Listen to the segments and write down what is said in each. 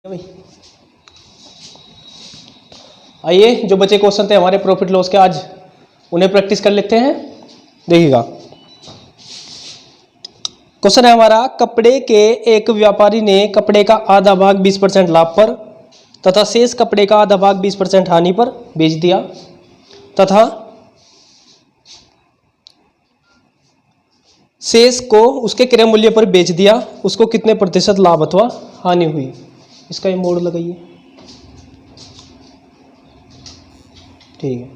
भाई आइए, जो बचे क्वेश्चन थे हमारे प्रॉफिट लॉस के, आज उन्हें प्रैक्टिस कर लेते हैं। देखिएगा, क्वेश्चन है हमारा, कपड़े के एक व्यापारी ने कपड़े का आधा भाग 20% लाभ पर तथा शेष कपड़े का आधा भाग 20% हानि पर बेच दिया तथा शेष को उसके क्रय मूल्य पर बेच दिया। उसको कितने प्रतिशत लाभ अथवा हानि हुई? इसका ये मोड़ लगाइए। ठीक है,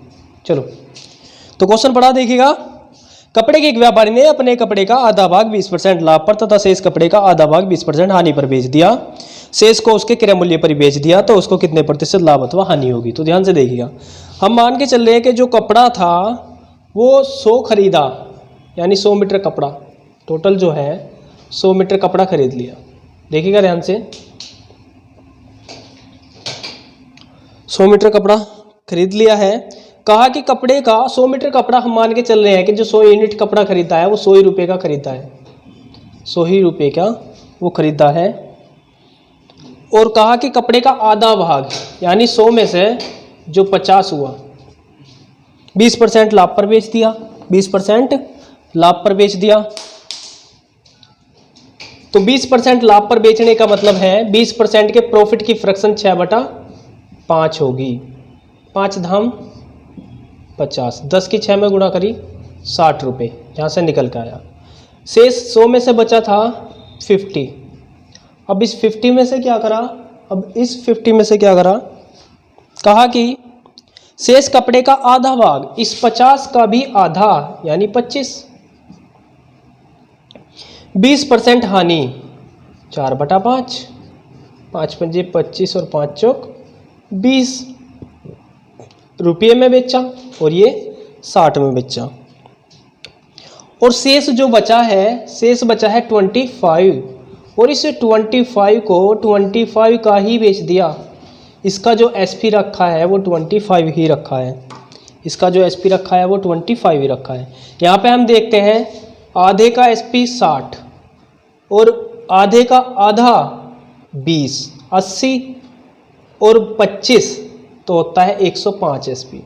चलो तो क्वेश्चन पढ़ा देखिएगा। कपड़े के एक व्यापारी ने अपने कपड़े का आधा भाग 20% लाभ पर तथा शेष कपड़े का आधा भाग 20% हानि पर बेच दिया। शेष को उसके क्रय मूल्य पर बेच दिया तो उसको कितने प्रतिशत लाभ अथवा हानि होगी? तो ध्यान से देखिएगा, हम मान के चल रहे हैं कि जो कपड़ा था वो 100 खरीदा, यानी 100 मीटर कपड़ा, टोटल जो है 100 मीटर कपड़ा खरीद लिया। देखिएगा ध्यान से, 100 मीटर कपड़ा खरीद लिया है। कहा कि कपड़े का 100 मीटर कपड़ा हम मान के चल रहे हैं कि जो 100 यूनिट कपड़ा खरीदा है वो 100 ही रुपये का खरीदा है, 100 ही रुपये का वो खरीदा है। और कहा कि कपड़े का आधा भाग यानी 100 में से जो 50 हुआ 20% लाभ पर बेच दिया, 20% लाभ पर बेच दिया। तो 20% लाभ पर बेचने का मतलब है 20% के प्रॉफिट की फ्रैक्शन 6/5 होगी। 5 धाम 50, 10 की 6 में गुणा करी 60 रुपये, यहाँ से निकल के आया। शेष 100 में से बचा था 50। अब इस 50 में से क्या करा? अब इस 50 में से क्या करा? कहा कि शेष कपड़े का आधा भाग, इस 50 का भी आधा यानी 25, 20% हानि 4/5, 5 पंजे 25 और 5 चौक 20 रुपये में बेचा और ये 60 में बेचा। और शेष जो बचा है, शेष बचा है 25, और इस 25 को 25 का ही बेच दिया। इसका जो एसपी रखा है वो 25 ही रखा है, इसका जो एसपी रखा है वो 25 ही रखा है। यहाँ पे हम देखते हैं आधे का एसपी 60 और आधे का आधा 20, 80 और 25 तो होता है 105 एसपी।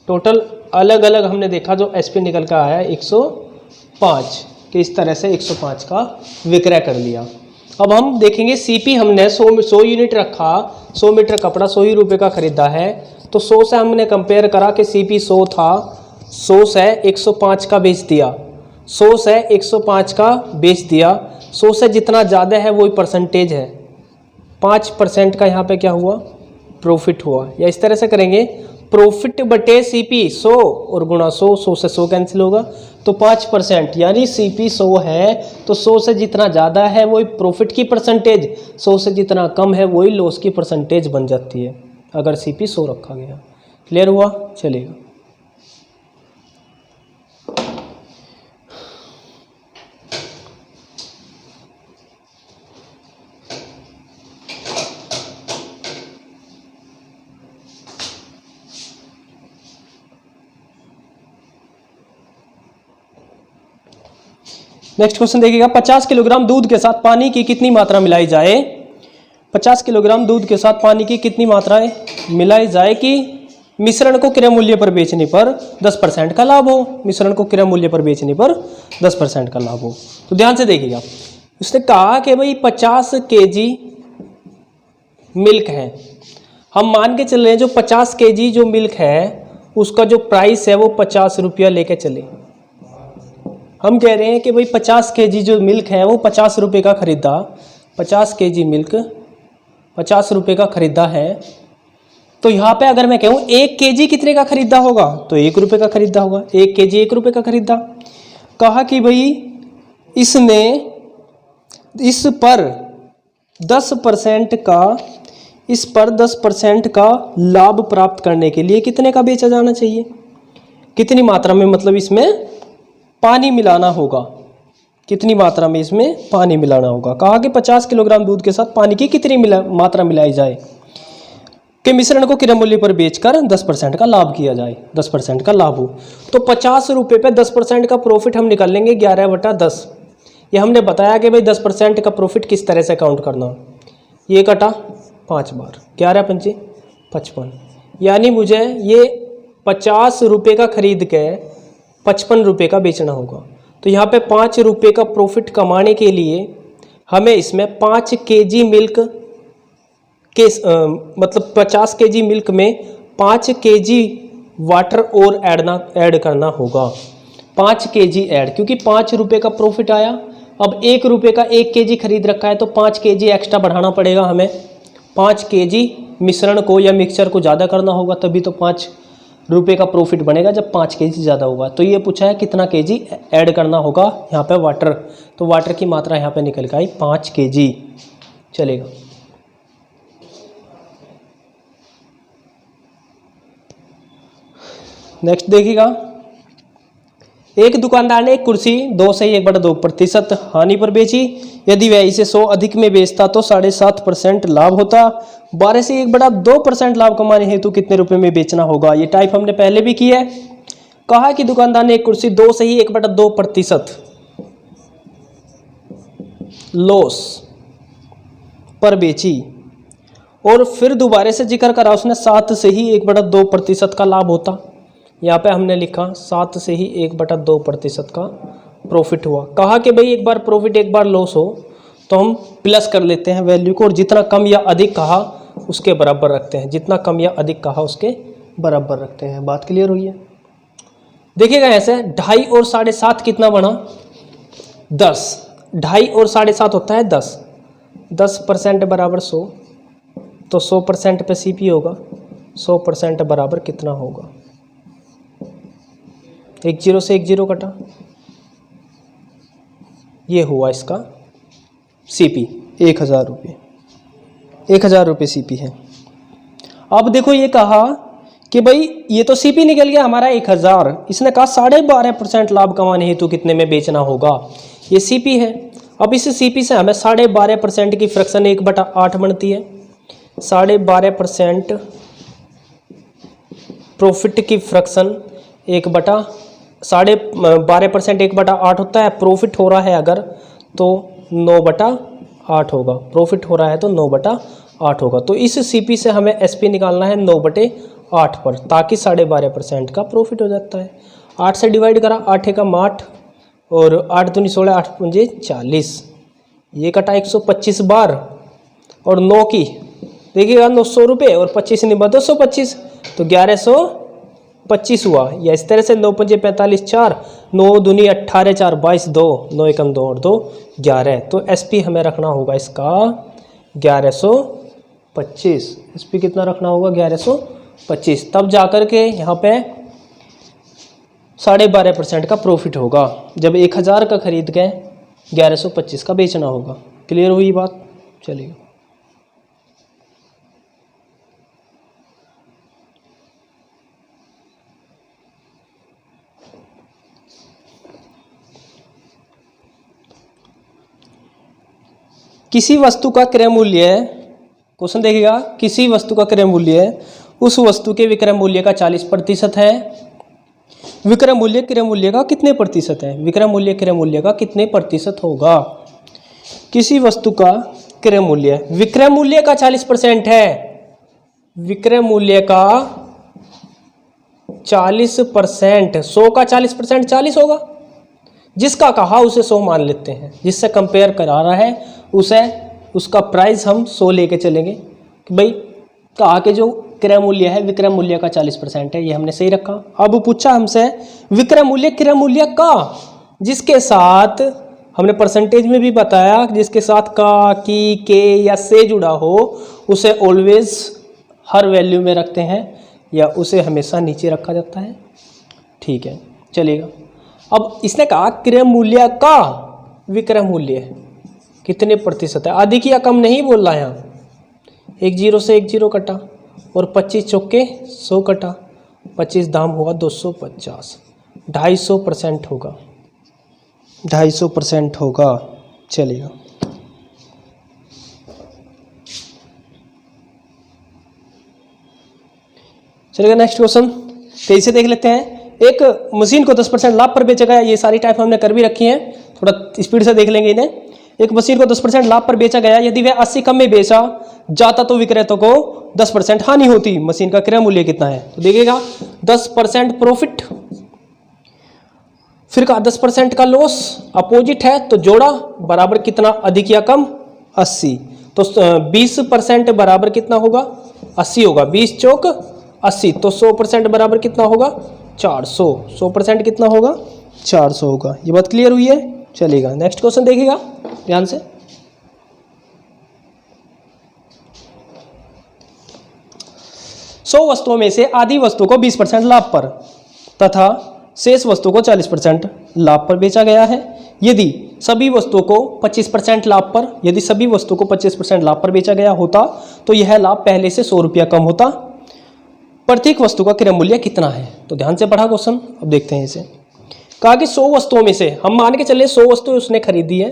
टोटल अलग अलग हमने देखा जो एसपी निकल कर आया है 105, कि इस तरह से 105 का विक्रय कर लिया। अब हम देखेंगे सीपी, हमने 100 यूनिट रखा, 100 मीटर कपड़ा 100 ही रुपये का खरीदा है। तो 100 से हमने कंपेयर करा कि सीपी 100 था, 100 से 105 का बेच दिया, 100 से 105 का बेच दिया। 100 से जितना ज़्यादा है वही परसेंटेज है, 5% का यहाँ पे क्या हुआ? प्रॉफिट हुआ। या इस तरह से करेंगे, प्रॉफिट बटे सीपी 100 और गुणा 100, 100 से 100 कैंसिल होगा तो 5%, यानी सीपी 100 है तो 100 से जितना ज़्यादा है वही प्रॉफिट की परसेंटेज, 100 से जितना कम है वही लॉस की परसेंटेज बन जाती है अगर सीपी 100 रखा गया। क्लियर हुआ? चलेगा। नेक्स्ट क्वेश्चन देखिएगा, 50 किलोग्राम दूध के साथ पानी की कितनी मात्रा मिलाई जाए? 50 किलोग्राम दूध के साथ पानी की कितनी मात्राएं मिलाई जाए कि मिश्रण को क्रय मूल्य पर बेचने पर 10% का लाभ हो? मिश्रण को क्रय मूल्य पर बेचने पर 10% का लाभ हो। तो ध्यान से देखिएगा, उसने कहा कि भाई 50 kg मिल्क है। हम मान के चल रहे हैं जो 50 kg जो मिल्क है उसका जो प्राइस है वो 50 रुपया लेके चले। हम कह रहे हैं कि भाई 50 kg जो मिल्क है वो 50 रुपये का खरीदा, 50 kg मिल्क 50 रुपये का खरीदा है। तो यहाँ पे अगर मैं कहूँ 1 kg कितने का खरीदा होगा? तो 1 रुपये का खरीदा होगा। 1 kg 1 रुपये का खरीदा। कहा कि भाई इसने इस पर 10% का लाभ प्राप्त करने के लिए कितने का बेचा जाना चाहिए? कितनी मात्रा में, मतलब इसमें पानी मिलाना होगा, कितनी मात्रा में इसमें पानी मिलाना होगा? कहा कि 50 किलोग्राम दूध के साथ पानी की कितनी मात्रा मिलाई जाए कि मिश्रण को क्रय मूल्य पर बेचकर 10% का लाभ किया जाए, 10% का लाभ हो। तो 50 रुपये पे 10% का प्रॉफिट हम निकाल लेंगे 11/10। ये हमने बताया कि भाई 10% का प्रॉफिट किस तरह से काउंट करना। ये कटा 5 बार, 11 पंचे 55, यानी मुझे ये 50 रुपये का खरीद के 55 रुपये का बेचना होगा। तो यहाँ पे 5 रुपये का प्रॉफिट कमाने के लिए हमें इसमें 5 केजी मिल्क के मतलब 50 केजी मिल्क में 5 केजी वाटर और ऐड करना होगा। 5 केजी ऐड, क्योंकि 5 रुपये का प्रॉफिट आया। अब 1 रुपये का 1 केजी खरीद रखा है तो 5 केजी एक्स्ट्रा बढ़ाना पड़ेगा हमें। 5 केजी मिश्रण को या मिक्सचर को ज़्यादा करना होगा, तभी तो 5 रुपये का प्रॉफिट बनेगा जब 5 केजी ज़्यादा होगा। तो ये पूछा है कितना केजी ऐड करना होगा यहाँ पे वाटर, तो वाटर की मात्रा यहाँ पे निकल के आई 5 केजी। चलेगा। नेक्स्ट देखिएगा, एक दुकानदार ने एक कुर्सी 2 से 1/2% हानि पर बेची। यदि वह इसे 100 अधिक में बेचता तो 7.5% लाभ होता। 12 से 1/2% लाभ कमाने हेतु कितने रुपए में बेचना होगा? ये टाइप हमने पहले भी की है। कहा कि दुकानदार ने एक कुर्सी 2 से ही 1/2% लॉस पर बेची और फिर दोबारा से जिक्र करा उसने 7 से ही 1/2% का लाभ होता। यहाँ पे हमने लिखा 7 से ही 1/2% का प्रॉफिट हुआ। कहा कि भाई एक बार प्रॉफिट एक बार लॉस हो तो हम प्लस कर लेते हैं वैल्यू को, और जितना कम या अधिक कहा उसके बराबर रखते हैं। जितना कम या अधिक कहा उसके बराबर रखते हैं। बात क्लियर हुई है? देखिएगा ऐसे 2.5 और 7.5 कितना बना? 10। 2.5 और 7.5 होता है 10। 10% बराबर 100, तो 100% पे CP होगा। 100% बराबर कितना होगा? 1 0 से 1 0 कटा, ये हुआ इसका CP 1000 रुपये। 1000 रुपये CP है। अब देखो ये कहा कि भाई ये तो CP निकल गया हमारा 1000। इसने कहा 12.5% लाभ कमाने हेतु कितने में बेचना होगा? ये CP है। अब इस CP से हमें 12.5% की फ्रैक्शन 1/8 बनती है। 12.5% प्रॉफिट की फ्रैक्शन 12% 1/8 होता है। प्रॉफिट हो रहा है अगर तो 9/8 होगा। प्रॉफिट हो रहा है तो 9/8 होगा। तो इस CP से हमें SP निकालना है 9/8 पर, ताकि 12.5% का प्रॉफिट हो जाता है। 8 से डिवाइड करा, 8 एकम 8 और 8 दूनी 16, 8 पंजे 40। ये कटा 125 बार और 9 की देखिएगा 900 रुपये और 25 निभा 225, तो 1125 हुआ। या इस तरह से 9 पंजे 45, 4 9 दूनी 18, 4 22, 2 9 एकम 2 और 2 11। तो SP हमें रखना होगा इसका 1125। SP कितना रखना होगा? 1125। तब जाकर के यहाँ पे 12.5% का प्रॉफिट होगा जब 1000 का खरीद के 1125 का बेचना होगा। क्लियर हुई बात? चलिए किसी वस्तु का क्रय मूल्य, क्वेश्चन देखिएगा, किसी वस्तु का क्रय मूल्य उस वस्तु के विक्रय मूल्य का 40% है। विक्रय मूल्य क्रय मूल्य का कितने प्रतिशत है? विक्रय मूल्य क्रय मूल्य का कितने प्रतिशत होगा? किसी वस्तु का क्रय मूल्य विक्रय मूल्य का 40% है। विक्रय मूल्य का 40%, 100 का 40% 40 होगा। जिसका कहा उसे 100 मान लेते हैं। जिससे कंपेयर करा रहा है उसे उसका प्राइस हम 100 लेके चलेंगे कि भाई कहा के जो क्रय मूल्य है विक्रय मूल्य का 40% है, ये हमने सही रखा। अब पूछा हमसे विक्रय मूल्य क्रय मूल्य का, जिसके साथ हमने परसेंटेज में भी बताया जिसके साथ का, की, के या से जुड़ा हो उसे ऑलवेज हर वैल्यू में रखते हैं या उसे हमेशा नीचे रखा जाता है। ठीक है, चलेगा। अब इसने कहा क्रय मूल्य का विक्रय मूल्य कितने प्रतिशत है? अधिक या कम नहीं बोल रहा है यहाँ। 1 0 से 1 0 कटा और 25 चौके 100 कटा, 25 दाम हुआ 250, 250% होगा। 250% होगा। चलेगा। चलेगा नेक्स्ट क्वेश्चन तेजी से देख लेते हैं। एक मशीन को 10% लाभ पर बेचा गया। ये सारी टाइप हमने कर भी रखी हैं, थोड़ा स्पीड से देख लेंगे इन्हें। एक मशीन को 10% लाभ पर बेचा गया, यदि वह 80 कम में बेचा जाता तो विक्रेता को 10% हानि होती। मशीन का क्रय मूल्य कितना है? तो देखिएगा 10% प्रॉफिट, फिर का 10% का लॉस, अपोजिट है तो जोड़ा बराबर कितना, अधिक या कम, 80। तो 20% बराबर कितना होगा, 80 होगा। 20 चौक 80, तो 100% बराबर कितना होगा, 400। 100% कितना होगा, 400 होगा। ये बात क्लियर हुई है? चलेगा, नेक्स्ट क्वेश्चन देखिएगा ध्यान से। सौ वस्तुओं में से आधी वस्तु को 20% लाभ पर तथा शेष वस्तु को 40% लाभ पर बेचा गया है। यदि सभी वस्तुओं को 25% लाभ पर, यदि सभी वस्तुओं को 25% लाभ पर बेचा गया होता तो यह लाभ पहले से 100 रुपया कम होता। प्रत्येक वस्तु का क्रय मूल्य कितना है? तो ध्यान से पढ़ा क्वेश्चन, अब देखते हैं इसे। कहा कि 100 वस्तुओं में से हम मान के चले 100 वस्तुएं उसने खरीदी है।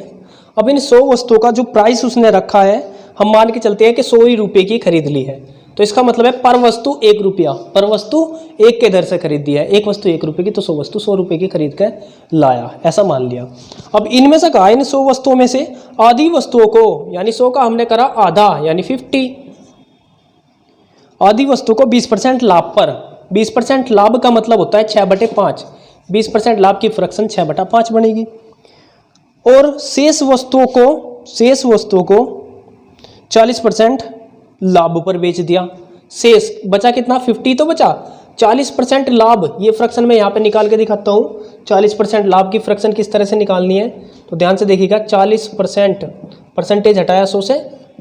अब इन 100 वस्तुओं का जो प्राइस उसने रखा है, हम मान के चलते हैं कि 100 ही रुपये की खरीद ली है। तो इसका मतलब है पर वस्तु 1 रुपया, पर वस्तु 1 के दर से खरीदी है। एक वस्तु 1 रुपये की, तो 100 वस्तु 100 रुपये की खरीद कर लाया, ऐसा मान लिया। अब इनमें से कहा इन 100 वस्तुओं में से आधी वस्तुओं को, यानी 100 का हमने करा आधा यानी 50, आधी वस्तु को 20% लाभ पर। 20% लाभ का मतलब होता है 6/5। 20% लाभ की फ्रैक्शन 6/5 बनेगी। और शेष वस्तुओं को 40% लाभ पर बेच दिया। शेष बचा कितना, 50 तो बचा। 40% लाभ, ये फ्रैक्शन मैं यहाँ पे निकाल के दिखाता हूँ। 40% लाभ की फ्रैक्शन किस तरह से निकालनी है, तो ध्यान से देखिएगा। 40% परसेंटेज हटाया 100 से,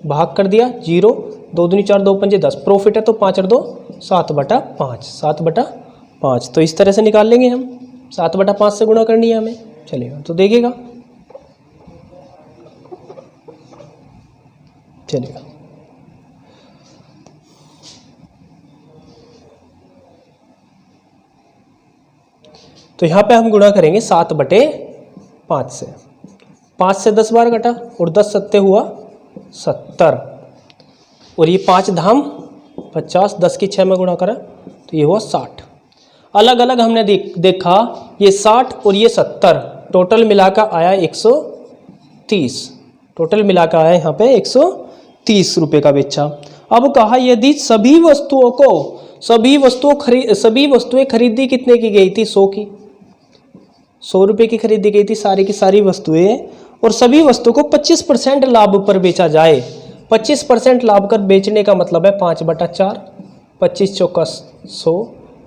भाग कर दिया 0, 2 दूनी 4, 2 पंजे 10, प्रॉफिट है तो 5 और 2 7/5, 7/5। तो इस तरह से निकाल लेंगे हम, 7/5 से गुणा करनी है हमें, चलेगा। तो देखिएगा, चलेगा। तो यहाँ पे हम गुणा करेंगे 7/5 से। 5 से 10 बार घटा और 10 सत्ते हुआ 70, और ये 5 धाम 50, 10 की 6 में गुणा करा तो ये हुआ 60। अलग अलग हमने देखा, ये 60 और ये 70, टोटल मिलाकर आया 130। टोटल मिलाकर आया यहाँ पे 130 रुपये का बेचा। अब कहा यदि सभी वस्तुएं खरीदी कितने की गई थी, 100 की, 100 रुपये की खरीदी गई थी सारी की सारी वस्तुएं, और सभी वस्तु को 25% लाभ पर बेचा जाए। 25% लाभ कर बेचने का मतलब है 5/4, 25 चौका 100,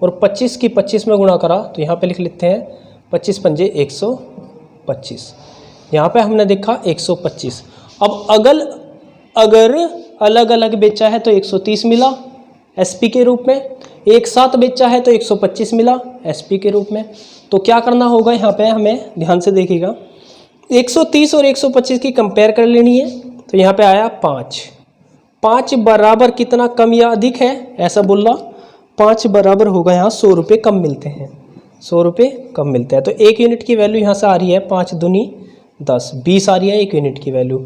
और 25 की 25 में गुणा करा तो यहाँ पे लिख लेते हैं 25 पंजे 125। यहाँ पे हमने देखा 125। अब अगर अलग अलग बेचा है तो 130 मिला एसपी के रूप में, एक साथ बेचा है तो 125 मिला एसपी के रूप में। तो क्या करना होगा यहाँ पे, हमें ध्यान से देखिएगा, 130 और 125 की कंपेयर कर लेनी है। तो यहाँ पे आया 5 बराबर कितना कम या अधिक है, ऐसा बोल रहा। 5 बराबर होगा यहाँ 100 रुपये कम मिलते हैं, 100 रुपये कम मिलते हैं। तो 1 यूनिट की वैल्यू यहाँ से आ रही है 5 दूनी 10, 20 आ रही है 1 यूनिट की वैल्यू।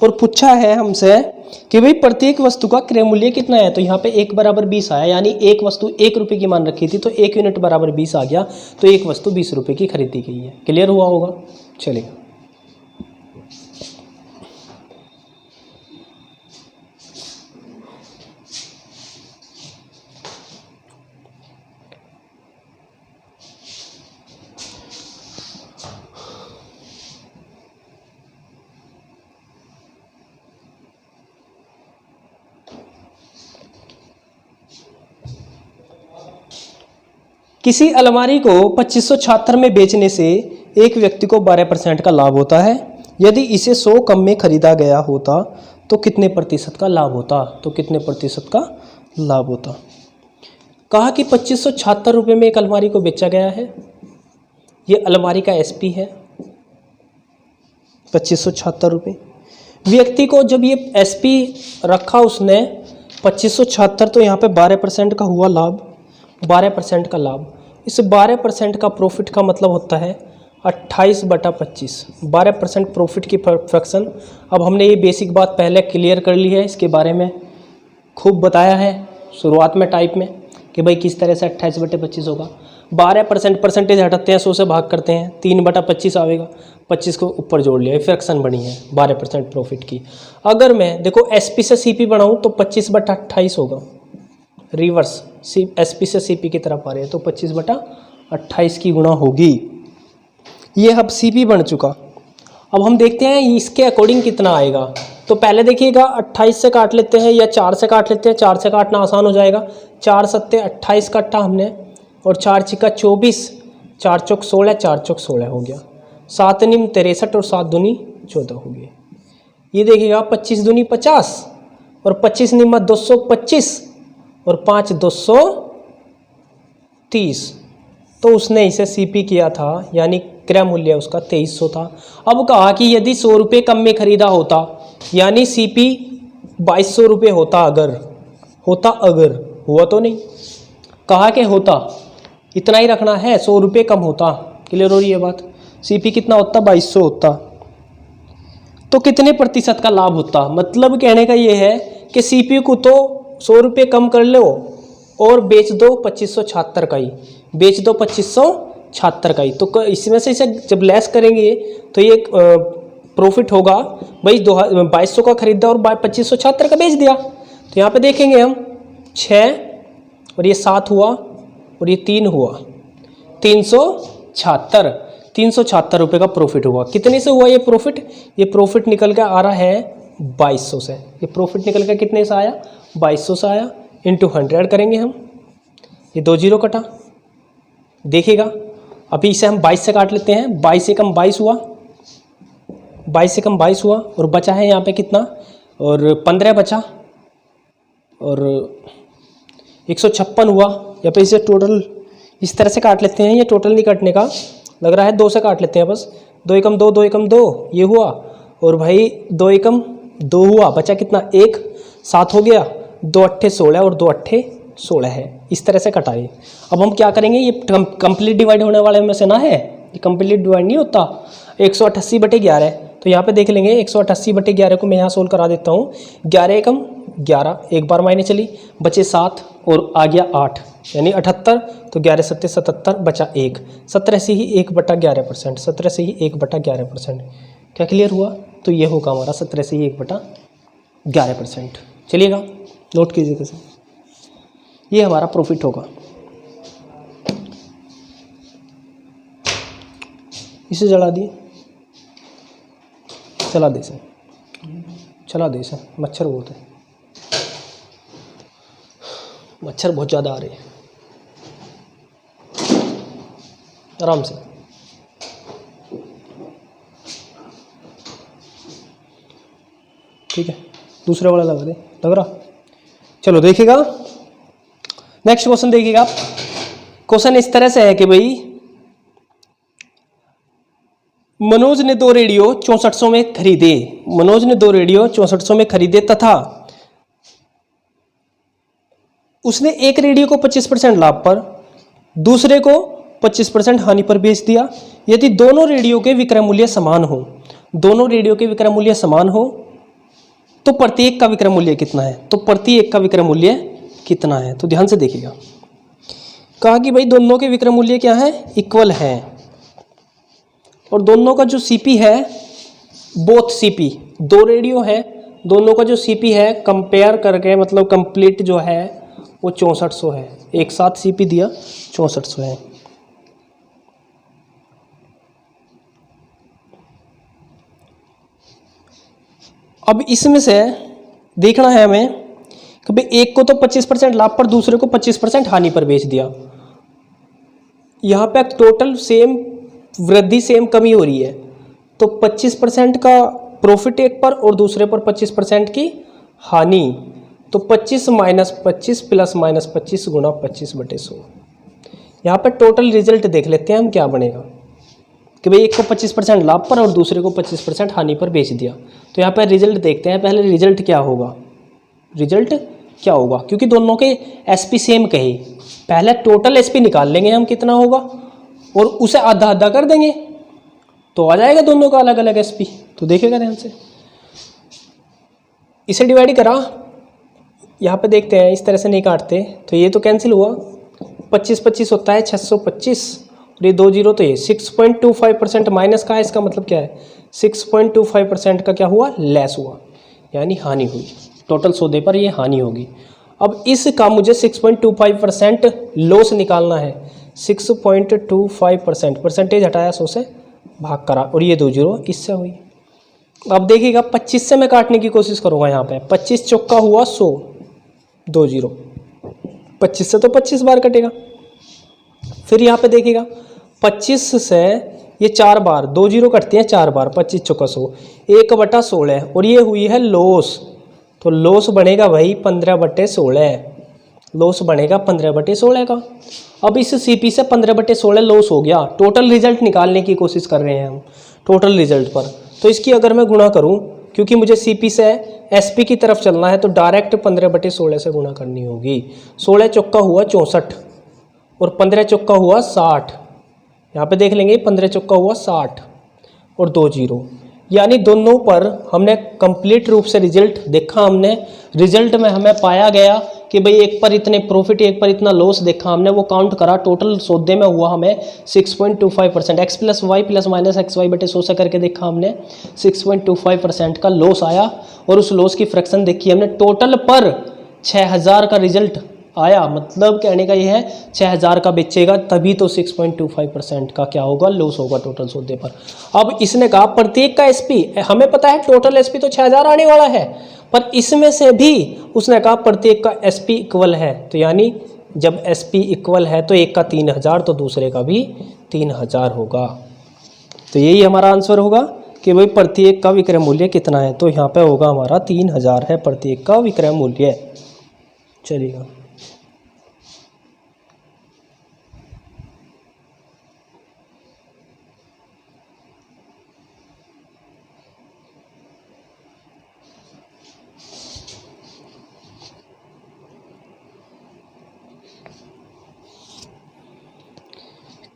और पूछा है हमसे कि भाई प्रत्येक वस्तु का क्रय मूल्य कितना है, तो यहाँ पे 1 बराबर 20 आया, यानी एक वस्तु 1 रुपये की मान रखी थी तो 1 यूनिट बराबर 20 आ गया, तो एक वस्तु 20 रुपये की खरीदी गई है। क्लियर हुआ होगा, चलिए। किसी अलमारी को 2576 में बेचने से एक व्यक्ति को 12% का लाभ होता है। यदि इसे 100 कम में खरीदा गया होता तो कितने प्रतिशत का लाभ होता, तो कितने प्रतिशत का लाभ होता। कहा कि 2576 रुपये में एक अलमारी को बेचा गया है। ये अलमारी का एसपी है 2576 रुपये। व्यक्ति को जब ये एसपी रखा उसने 2576, तो यहाँ पे 12% का हुआ लाभ, 12% का लाभ। इस 12% का प्रॉफिट का मतलब होता है 28/25, 12% प्रॉफिट की फ्रैक्शन। अब हमने ये बेसिक बात पहले क्लियर कर ली है, इसके बारे में खूब बताया है शुरुआत में टाइप में कि भाई किस तरह से 28/25 होगा। 12% परसेंटेज हटाते हैं, 100 से भाग करते हैं, 3/25 आवेगा, 25 को ऊपर जोड़ लिया, फ्रैक्शन बनी है 12% प्रॉफिट की। अगर मैं देखो एसपी से सीपी बढ़ाऊँ तो 25/28 होगा, रिवर्स एसपी से सीपी की तरफ आ रहे हैं तो 25/28 की गुणा होगी। ये अब सीपी बन चुका। अब हम देखते हैं इसके अकॉर्डिंग कितना आएगा। तो पहले देखिएगा 28 से काट लेते हैं या 4 से काट लेते हैं, 4 से काटना आसान हो जाएगा। 4 सत्ते 28 काटा हमने और 4 छिक्का 24, 4 चौक 16, 4 चौक 16 हो गया, 7 निम 63 और 7 दूनी 14 हो गए। ये देखिएगा 25 दूनी 50 और 25 निम्मा 225 और 5 230। तो उसने इसे सीपी किया था, यानी क्रय मूल्य उसका 2300 था। अब कहा कि यदि 100 रुपये कम में खरीदा होता, यानी सीपी 2200 रुपये होता, अगर हुआ तो नहीं, कहा कि होता, इतना ही रखना है, 100 रुपये कम होता। क्लियर हो रही है बात? सीपी कितना होता? 2200 होता। तो कितने प्रतिशत का लाभ होता? मतलब कहने का ये है कि सीपी को तो 100 रुपये कम कर लो और बेच दो 2576 का ही, बेच दो 2576 का ही। तो इसमें से इसे जब लेस करेंगे तो ये प्रॉफिट होगा भाई 2200 का खरीदा और 2576 का बेच दिया। तो यहाँ पे देखेंगे हम 6 और ये 7 हुआ और ये 3 हुआ, 376 रुपये का प्रॉफिट हुआ। कितने से हुआ ये प्रॉफिट? ये प्रॉफिट निकल कर आ रहा है 2200 से। ये प्रॉफिट निकल कर कितने से आया? 2200 से आया। इंटू 100 करेंगे हम, ये 2 जीरो कटा। देखिएगा अभी इसे हम 22 से काट लेते हैं, 22 से कम 22 हुआ, 22 से कम 22 हुआ और बचा है यहाँ पे कितना, और 15 बचा और 156 हुआ। या पे इसे टोटल इस तरह से काट लेते हैं, ये टोटल नहीं काटने का लग रहा है, 2 से काट लेते हैं बस। 2 एकम 2, 2 एकम 2 ये हुआ और भाई 2 एकम 2 हुआ, बचा कितना? 1, 7 हो गया, 2 अट्ठे 16 और 2 अट्ठे 16 है। इस तरह से कटाइए। अब हम क्या करेंगे, ये कंप्लीट डिवाइड होने वाले में से ना है, ये कंप्लीट डिवाइड नहीं होता। 188/11, तो यहाँ पे देख लेंगे 188/11 को मैं यहाँ सोल्व करा देता हूँ। 11 एकम 11, एक बार मायने चली, बचे 7 और आ गया 8 यानी 78। तो 11 सत्ते 77, बचा 1, 17 से ही 1/11%, 17 से ही 1/11%। क्या क्लियर हुआ? तो ये होगा हमारा 17 से ही 1/11%। चलिएगा नोट कीजिएगा सर, ये हमारा प्रॉफिट होगा। इसे जला दिए, चला दे सर, चला दे सर, मच्छर बहुत है, मच्छर बहुत ज़्यादा आ रहे हैं। आराम से, ठीक है, दूसरे वाला लगा दे, लग रहा। चलो देखिएगा नेक्स्ट क्वेश्चन देखिएगा। क्वेश्चन इस तरह से है कि भाई मनोज ने 2 रेडियो 6400 में खरीदे। मनोज ने 2 रेडियो 6400 में खरीदे तथा उसने एक रेडियो को 25% लाभ पर, दूसरे को 25% हानि पर बेच दिया। यदि दोनों रेडियो के विक्रय मूल्य समान हो, दोनों रेडियो के विक्रय मूल्य समान हो तो प्रत्येक का विक्रय मूल्य कितना है? तो प्रत्येक का विक्रय मूल्य कितना है? तो ध्यान से देखिएगा। कहा कि भाई दोनों के विक्रय मूल्य क्या है? इक्वल है। और दोनों का जो सीपी है, बोथ सीपी, 2 रेडियो है, दोनों का जो सीपी है कंपेयर करके, मतलब कंप्लीट जो है वो 6400 है। एक साथ सीपी दिया 6400 है। अब इसमें से देखना है हमें कि भाई एक को तो 25% लाभ पर, दूसरे को 25% हानि पर बेच दिया। यहाँ पे टोटल सेम वृद्धि सेम कमी हो रही है, तो 25% का प्रॉफिट एक पर और दूसरे पर 25% की हानि। तो 25 माइनस 25 प्लस माइनस 25 गुणा 25/100। यहाँ पे टोटल रिजल्ट देख लेते हैं हम क्या बनेगा कि भाई एक को 25% लाभ पर और दूसरे को 25% हानि पर बेच दिया। तो यहाँ पे रिजल्ट देखते हैं पहले, रिजल्ट क्या होगा, रिजल्ट क्या होगा, क्योंकि दोनों के एसपी सेम कहे। पहले टोटल एसपी निकाल लेंगे हम कितना होगा और उसे आधा आधा कर देंगे तो आ जाएगा दोनों का अलग अलग एसपी। तो देखेगा ध्यान से, इसे डिवाइड करा, यहाँ पे देखते हैं इस तरह से नहीं काटते, तो ये तो कैंसिल हुआ, 25 25 होता है 625 और ये 2 जीरो, तो ये 6.25% माइनस का है। इसका मतलब क्या है, 6.25% का क्या हुआ, लेस हुआ, यानी हानि हुई। टोटल सौदे पर ये हानि होगी। अब इसका मुझे 6.25% लॉस निकालना है। 6.25% परसेंटेज हटाया 100 से भाग करा और ये 2 जीरो इससे हुई। अब देखिएगा 25 से मैं काटने की कोशिश करूँगा। यहाँ पे 25 चौका हुआ 100, 2 जीरो, 25 से तो 25 बार कटेगा। फिर यहाँ पे देखिएगा 25 से ये 4 बार, 2 जीरो कटते हैं 4 बार, 25 चौका 100, 1/16 और ये हुई है लॉस। तो लॉस बनेगा भाई 15/16, लॉस बनेगा 15/16 का। अब इस सीपी से 15/16 लॉस हो गया। टोटल रिजल्ट निकालने की कोशिश कर रहे हैं हम टोटल रिजल्ट पर। तो इसकी अगर मैं गुणा करूं, क्योंकि मुझे सीपी से एसपी की तरफ चलना है, तो डायरेक्ट 15/16 से गुणा करनी होगी। 16 चौका हुआ 64 और 15 चौका हुआ 60। यहाँ पे देख लेंगे 15 चौका हुआ 60 और 2 जीरो, यानी दोनों पर हमने कंप्लीट रूप से रिजल्ट देखा। हमने रिजल्ट में हमें पाया गया कि भाई एक पर इतने प्रॉफिट, एक पर इतना लॉस देखा हमने, वो काउंट करा। टोटल सौदे में हुआ हमें 6.25%, x plus y plus minus x y बटे 100 से करके देखा हमने, 6.25% का लॉस आया। और उस लॉस की फ्रैक्शन देखी हमने। टोटल पर 6000 का रिजल्ट आया। मतलब कहने का ये है 6000 का बेचेगा तभी तो 6.25% का क्या होगा, लॉस होगा टोटल सौदे पर। अब इसने कहा प्रत्येक का एसपी, हमें पता है टोटल एसपी तो 6000 आने वाला है, पर इसमें से भी उसने कहा प्रत्येक का एसपी इक्वल है। तो यानी जब एसपी इक्वल है तो एक का 3000 तो दूसरे का भी 3000 होगा। तो यही हमारा आंसर होगा कि भाई प्रत्येक का विक्रय मूल्य कितना है। तो यहाँ पे होगा हमारा 3000 है प्रत्येक का विक्रय मूल्य। चलिएगा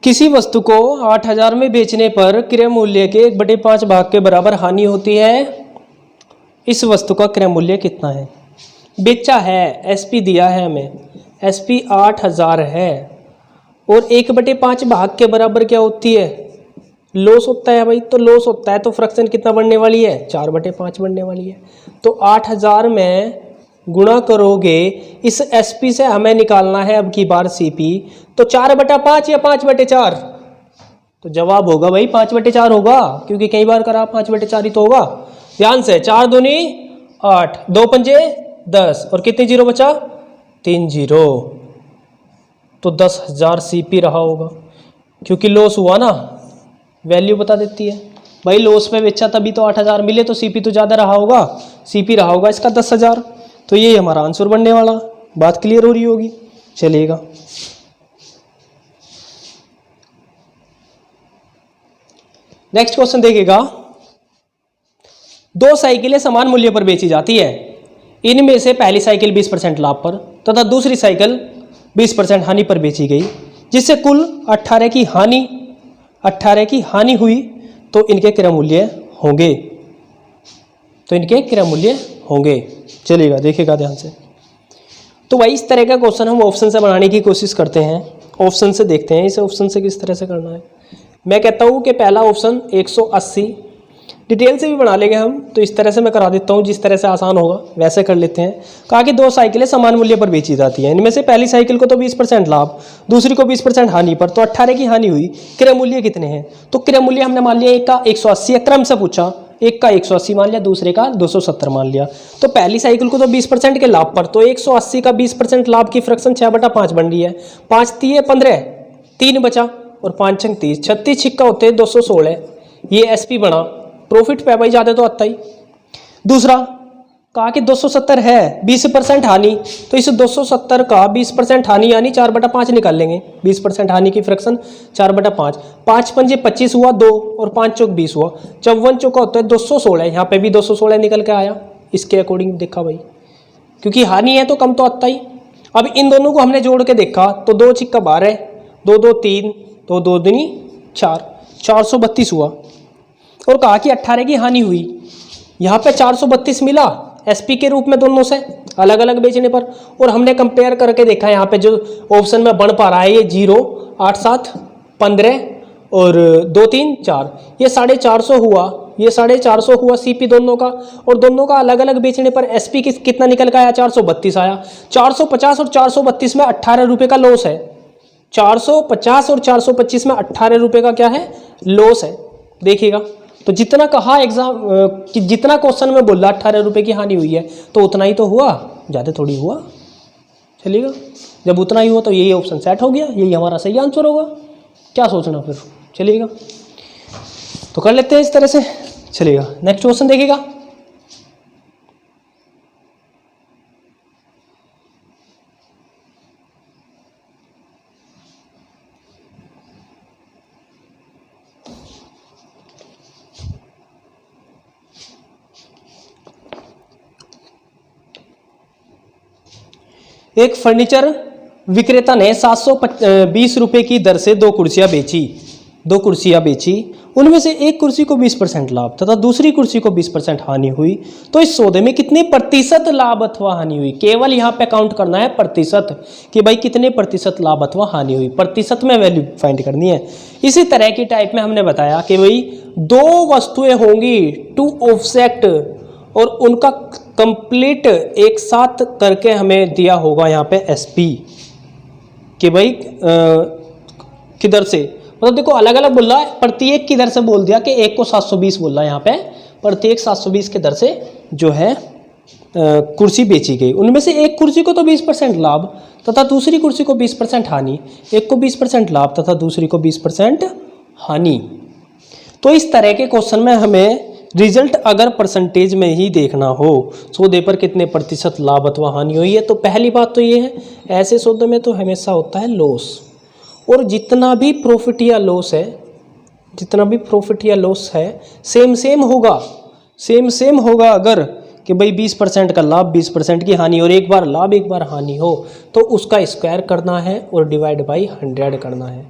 किसी वस्तु को 8000 में बेचने पर क्रय मूल्य के 1/5 भाग के बराबर हानि होती है। इस वस्तु का क्रय मूल्य कितना है। बेचा है, एसपी दिया है हमें, एसपी 8000 है और 1/5 भाग के बराबर क्या होती है, लॉस होता है भाई। तो लॉस होता है तो फ्रैक्शन कितना बढ़ने वाली है, 4/5 बढ़ने वाली है। तो 8000 में गुणा करोगे, इस एसपी से हमें निकालना है अब की बार सीपी, तो 4/5 या 5/4, तो जवाब होगा भाई 5/4 होगा, क्योंकि कई बार करा 5/4 ही तो होगा। ध्यान से, 4 दूनी 8, 2 पंजे 10 और कितने जीरो बचा, 3 जीरो, तो 10,000 सीपी रहा होगा। क्योंकि लॉस हुआ ना, वैल्यू बता देती है भाई, लॉस पे बेचा तभी तो 8000 मिले, तो सीपी तो ज़्यादा रहा होगा, सीपी रहा होगा इसका 10,000। तो ये हमारा आंसर बनने वाला। बात क्लियर हो रही होगी। चलिएगा नेक्स्ट क्वेश्चन देखिएगा। 2 साइकिलें समान मूल्य पर बेची जाती है। इनमें से पहली साइकिल 20% लाभ पर तथा दूसरी साइकिल 20% हानि पर बेची गई, जिससे कुल 18 की हानि हुई, तो इनके क्रय मूल्य होंगे। चलिएगा देखिएगा ध्यान से। तो भाई इस तरह का क्वेश्चन हम ऑप्शन से बनाने की कोशिश करते हैं। ऑप्शन से देखते हैं इसे ऑप्शन से किस तरह से करना है। मैं कहता हूँ कि पहला ऑप्शन 180, डिटेल से भी बना लेंगे हम, तो इस तरह से मैं करा देता हूँ, जिस तरह से आसान होगा वैसे कर लेते हैं। कहा कि 2 साइकिलें समान मूल्य पर बेची जाती हैं, इनमें से पहली साइकिल को तो 20% लाभ, दूसरी को 20% हानि पर, तो 18 की हानि हुई। क्रय मूल्य कितने हैं, तो क्रय मूल्य हमने मान लिया एक का 180 क्रम से पूछा, एक का 180 मान लिया, दूसरे का 270 मान लिया। तो पहली साइकिल को तो 20% के लाभ पर, तो 180 का 20% लाभ की फ्रैक्शन 6/5 बन रही है। 5 3 15, 3 बचा और 5 6 30, 36 छिक्का होते हैं 216। ये एसपी बना, प्रॉफिट पे भाई ज़्यादा तो आता ही। दूसरा कहा कि 270 है, 20% हानि, तो इस 270 का 20% हानि यानी 4/5 निकाल लेंगे। 20% हानि की फ्रैक्शन 4/5, 5 पंजे 25 हुआ 2 और 5 चौक 20 हुआ, 54 चौका होता है 216। यहाँ पे भी 216 निकल के आया, इसके अकॉर्डिंग देखा भाई, क्योंकि हानि है तो कम तो आता ही। अब इन दोनों को हमने जोड़ के देखा तो 2 छिक्का 12, 2 2 3, 2 2 दूनी 4, 432 हुआ। और कहा कि 18 की हानि हुई, यहाँ पे 432 मिला, एसपी के रूप में दोनों से अलग अलग बेचने पर, और हमने कंपेयर करके देखा यहाँ पे जो ऑप्शन में बन पा रहा है ये 0, 8, 7, 15 और 2, 3, 4, ये 450 हुआ, ये 450 हुआ सीपी दोनों का, और दोनों का अलग अलग बेचने पर एसपी कितना निकल के आया, 432 आया। 450 और 432 में 18 रुपये का लॉस है। 450 और 425 में 18 रुपये का क्या है, लॉस है। देखिएगा तो जितना कहा एग्जाम कि जितना क्वेश्चन में बोल रहा 18 रुपये की हानि हुई है तो उतना ही तो हुआ, ज़्यादा थोड़ी हुआ। चलिएगा, जब उतना ही हुआ तो यही ऑप्शन सेट हो गया, यही हमारा सही आंसर होगा, क्या सोचना फिर। चलिएगा तो कर लेते हैं इस तरह से। चलिएगा नेक्स्ट क्वेश्चन देखिएगा। एक फर्नीचर विक्रेता ने 720 रुपये की दर से दो कुर्सियां बेची। उनमें से एक कुर्सी को 20% लाभ तथा दूसरी कुर्सी को 20% हानि हुई, तो इस सौदे में कितने प्रतिशत लाभ अथवा हानि हुई। केवल यहाँ पे काउंट करना है प्रतिशत कि भाई कितने प्रतिशत लाभ अथवा हानि हुई, प्रतिशत में वैल्यू फाइंड करनी है। इसी तरह की टाइप में हमने बताया कि भाई दो वस्तुएं होंगी टू ऑफसेट और उनका कंप्लीट एक साथ करके हमें दिया होगा यहाँ पे एसपी कि भाई किधर से, मतलब देखो अलग अलग बोल रहा है, प्रत्येक की दर से बोल दिया कि एक को 720 बोल रहा है यहाँ पे, प्रत्येक 720 के दर से जो है कुर्सी बेची गई। उनमें से एक कुर्सी को तो 20% लाभ तथा दूसरी कुर्सी को 20% हानि, एक को 20% लाभ तथा दूसरी को 20% हानि। तो इस तरह के क्वेश्चन में हमें रिजल्ट अगर परसेंटेज में ही देखना हो, सौदे पर कितने प्रतिशत लाभ अथवा हानि हुई है, तो पहली बात तो ये है ऐसे सौदे में तो हमेशा होता है लॉस, और जितना भी प्रॉफिट या लॉस है सेम होगा अगर कि भाई 20% का लाभ 20% की हानि और एक बार लाभ एक बार हानि हो तो उसका स्क्वायर करना है और डिवाइड बाई 100 करना है।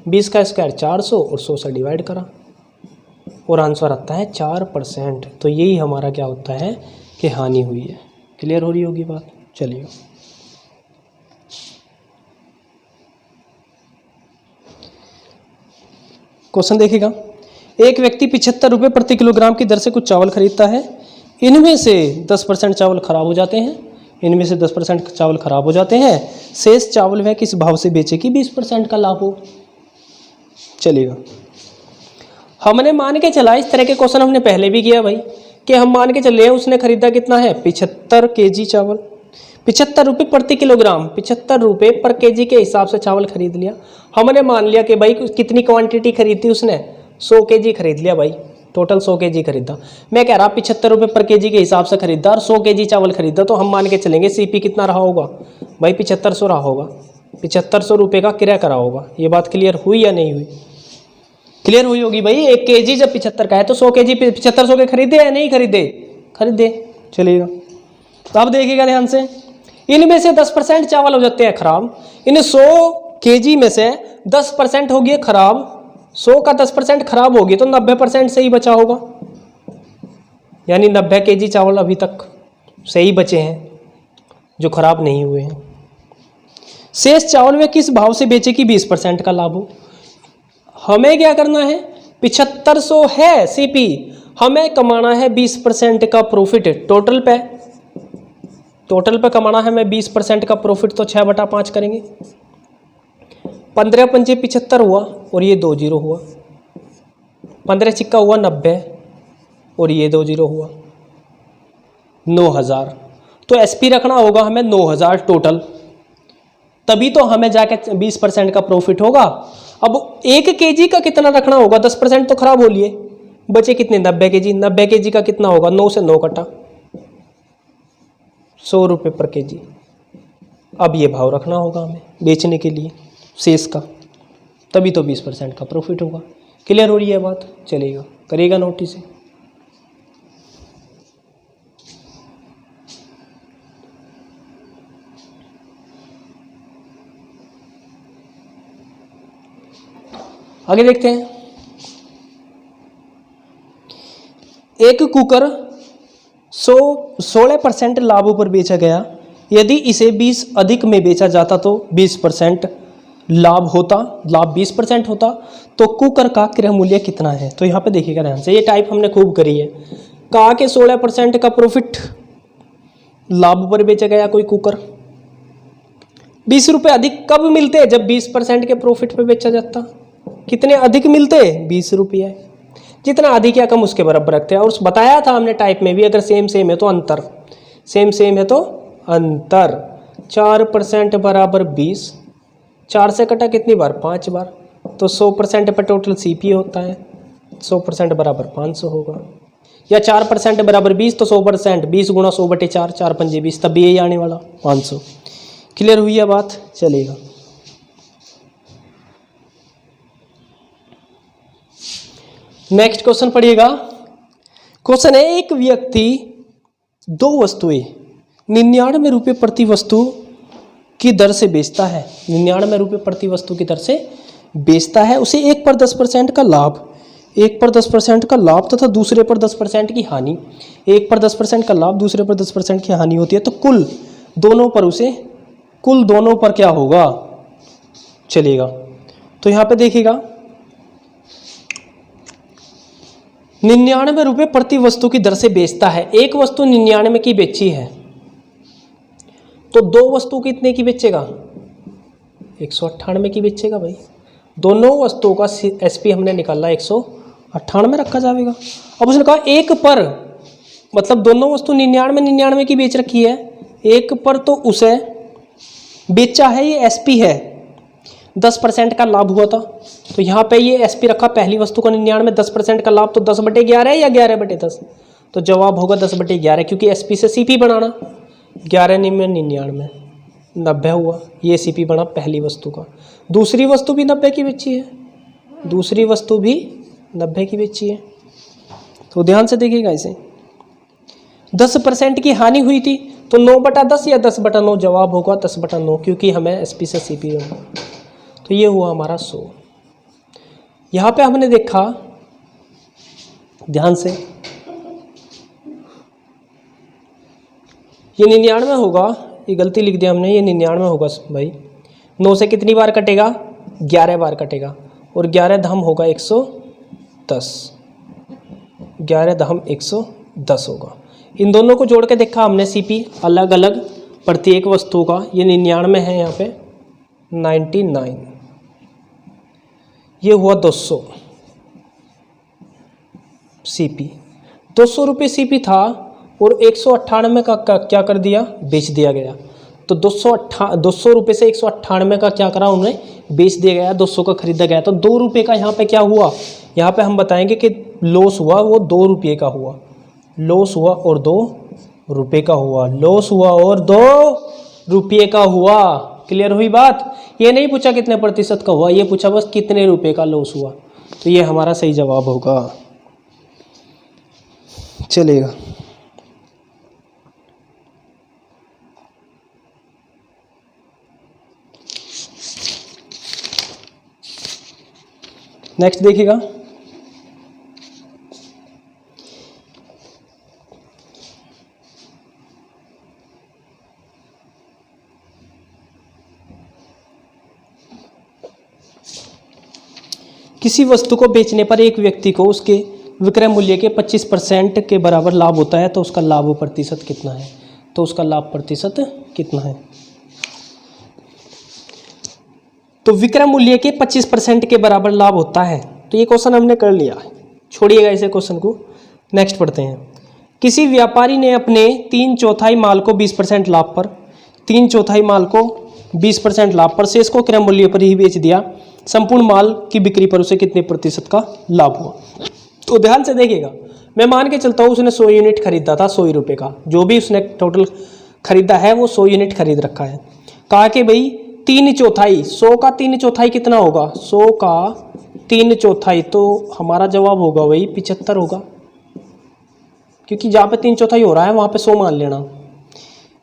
20 का स्क्वायर 400 और 100 से डिवाइड करा और आंसर आता है 4%। तो यही हमारा क्या होता है कि हानि हुई है। क्लियर हो रही होगी बात। चलिए क्वेश्चन देखिएगा। एक व्यक्ति 75 रुपये प्रति किलोग्राम की दर से कुछ चावल खरीदता है। इनमें से 10% चावल खराब हो जाते हैं। शेष चावल वह किस भाव से बेचे कि 20% का लाभ हो। चलिएगा, हमने मान के चला, इस तरह के क्वेश्चन हमने पहले भी किया भाई, कि हम मान के चले उसने खरीदा कितना है 75 kg चावल, 75 रुपये प्रति किलोग्राम, 75 रुपये पर केजी के हिसाब से चावल खरीद लिया। हमने मान लिया कि भाई कितनी क्वांटिटी खरीदी उसने, 100 kg खरीद लिया भाई, टोटल 100 kg खरीदा। मैं कह रहा 75 रुपये पर केजी के हिसाब से खरीदा और 100 kg चावल खरीदा, तो हम मान के चलेंगे सीपी कितना रहा होगा भाई 7500 रहा होगा, 7500 रुपये का किराया करा होगा। ये बात क्लियर हुई या नहीं हुई? क्लियर हुई होगी भाई। 1 kg जब 75 का है तो 100 kg 7500 के खरीदे या नहीं खरीदे। चलिएगा, तो अब देखिएगा ध्यान से, इनमें से 10% चावल हो जाते हैं खराब। इन 100 kg में से 10% होगी खराब, 100 का 10% खराब होगी तो 90% सही बचा होगा, यानी 90 kg चावल अभी तक सही बचे हैं जो खराब नहीं हुए हैं। शेष चावल वे किस भाव से बेचे कि 20% का लाभ हो। हमें क्या करना है, 7500 है सीपी, हमें कमाना है 20% का प्रॉफिट टोटल पे कमाना है हमें 20% का प्रॉफिट, तो 6/5 करेंगे। 15 पंजे 75 हुआ और ये 2 0 हुआ, 15 चिक्का हुआ 90 और ये 2 0 हुआ 9000। तो एसपी रखना होगा हमें 9000 टोटल, तभी तो हमें जाके 20% का प्रॉफिट होगा। अब 1 kg का कितना रखना होगा, 10% तो खराब हो लिए, बचे कितने 90 kg। 90 kg का कितना होगा, 9 से 9 कटा 100 रुपये पर केजी। अब ये भाव रखना होगा हमें बेचने के लिए शेष का, तभी तो 20% का प्रॉफिट होगा। क्लियर हो रही है बात? चलेगा, करेगा नोटिस। आगे देखते हैं। एक कुकर 16% लाभ पर बेचा गया। यदि इसे 20 अधिक में बेचा जाता तो 20% लाभ होता, लाभ 20% होता, तो कुकर का क्रय मूल्य कितना है? तो यहाँ पे देखिएगा ध्यान से, ये टाइप हमने खूब करी है। कहा कि 16% का प्रॉफिट लाभ पर बेचा गया कोई कुकर, 20 रुपये अधिक कब मिलते? जब 20% के प्रॉफिट पे बेचा जाता। कितने अधिक मिलते? 20 रुपये। जितना अधिक या कम उसके बराबर रखते हैं। और बताया था हमने टाइप में भी, अगर सेम सेम है तो अंतर, सेम सेम है तो अंतर। 4% बराबर 20, 4 से कटा कितनी बार? 5 बार। तो 100% पर टोटल सीपी होता है, 100% बराबर 500 होगा। या 4% बराबर 20, तो 100% 20 गुणा 100/4, 4 पंजे 20, तब यही आने वाला 500। क्लियर हुई है बात? चलेगा। नेक्स्ट क्वेश्चन पढ़िएगा। क्वेश्चन है, एक व्यक्ति 2 वस्तुएं 99 रुपये प्रति वस्तु की दर से बेचता है। 99 रुपये प्रति वस्तु की दर से बेचता है। उसे एक पर 10% का लाभ, एक पर 10% का लाभ तथा दूसरे पर 10% की हानि। एक पर 10% का लाभ, दूसरे पर 10% की हानि होती है, तो कुल दोनों पर उसे, कुल दोनों पर क्या होगा? चलेगा। तो यहाँ पे देखिएगा, 99 रुपये प्रति वस्तु की दर से बेचता है। एक वस्तु 99 की बेची है, तो 2 वस्तु कितने की बेचेगा? 198 की बेचेगा भाई। दोनों वस्तुओं का एसपी हमने निकाला, 198 रखा जाएगा। अब उसने कहा एक पर, मतलब दोनों वस्तु 99 की बेच रखी है, एक पर तो उसे बेचा है, ये एसपी है, 10% का लाभ हुआ था। तो यहाँ पे ये एसपी रखा, पहली वस्तु का 99, 10% का लाभ, तो 10/11 या 11/10? तो जवाब होगा 10/11, क्योंकि एसपी से सीपी बनाना। 11 में 99, 90 हुआ। ये सीपी बना पहली वस्तु का। दूसरी वस्तु भी 90 की बेची है, दूसरी वस्तु भी 90 की बेची है। तो ध्यान से देखिएगा इसे। 10% की हानि हुई थी, तो 9/10 या 10/9? जवाब होगा 10/9, क्योंकि हमें एसपी से सीपी बना। तो ये हुआ हमारा 100। यहाँ पे हमने देखा ध्यान से, ये 99 होगा, ये गलती लिख दिया हमने, ये 99 होगा भाई। 9 से कितनी बार कटेगा? 11 बार कटेगा, और 11 दहम होगा 110, 11 दहम 110 होगा। इन दोनों को जोड़ के देखा हमने सीपी अलग अलग प्रत्येक वस्तु का। ये 99 है, यहाँ पे 99, ये हुआ 200 सीपी। 200 रुपये सीपी था, और 198 का क्या कर दिया? बेच दिया गया। तो 200 रुपये से 198 का क्या करा उन्हें? बेच दिया गया, 200 का खरीदा गया। तो 2 रुपये का यहाँ पे क्या हुआ? यहाँ पे हम बताएंगे कि लॉस हुआ, वो 2 रुपये का हुआ। लॉस हुआ और 2 रुपये का हुआ, लॉस हुआ और 2 रुपये का हुआ। क्लियर हुई बात? ये नहीं पूछा कितने प्रतिशत का हुआ, ये पूछा बस कितने रुपए का लॉस हुआ। तो ये हमारा सही जवाब होगा। चलेगा। नेक्स्ट देखिएगा, किसी वस्तु को बेचने पर एक व्यक्ति को उसके विक्रय मूल्य के 25% के बराबर लाभ होता है, तो उसका लाभ प्रतिशत कितना है? तो उसका लाभ प्रतिशत कितना है? तो विक्रय मूल्य के 25% के बराबर लाभ होता है। तो ये क्वेश्चन हमने कर लिया, छोड़िएगा इसे क्वेश्चन को। नेक्स्ट पढ़ते हैं। किसी व्यापारी ने अपने 3/4 माल को 20% लाभ पर, 3/4 माल को 20% लाभ पर, शेष को क्रय मूल्य पर ही बेच दिया। संपूर्ण माल की बिक्री पर उसे कितने प्रतिशत का लाभ हुआ? तो ध्यान से देखिएगा, मैं मान के चलता हूँ उसने 100 यूनिट खरीदा था, 100 रुपये का, जो भी उसने टोटल खरीदा है वो 100 यूनिट खरीद रखा है। कहा कि भाई 3/4, 100 का 3/4 कितना होगा? 100 का 3/4, तो हमारा जवाब होगा वही 75 होगा, क्योंकि जहाँ पे 3/4 हो रहा है वहाँ पे 100 मान लेना,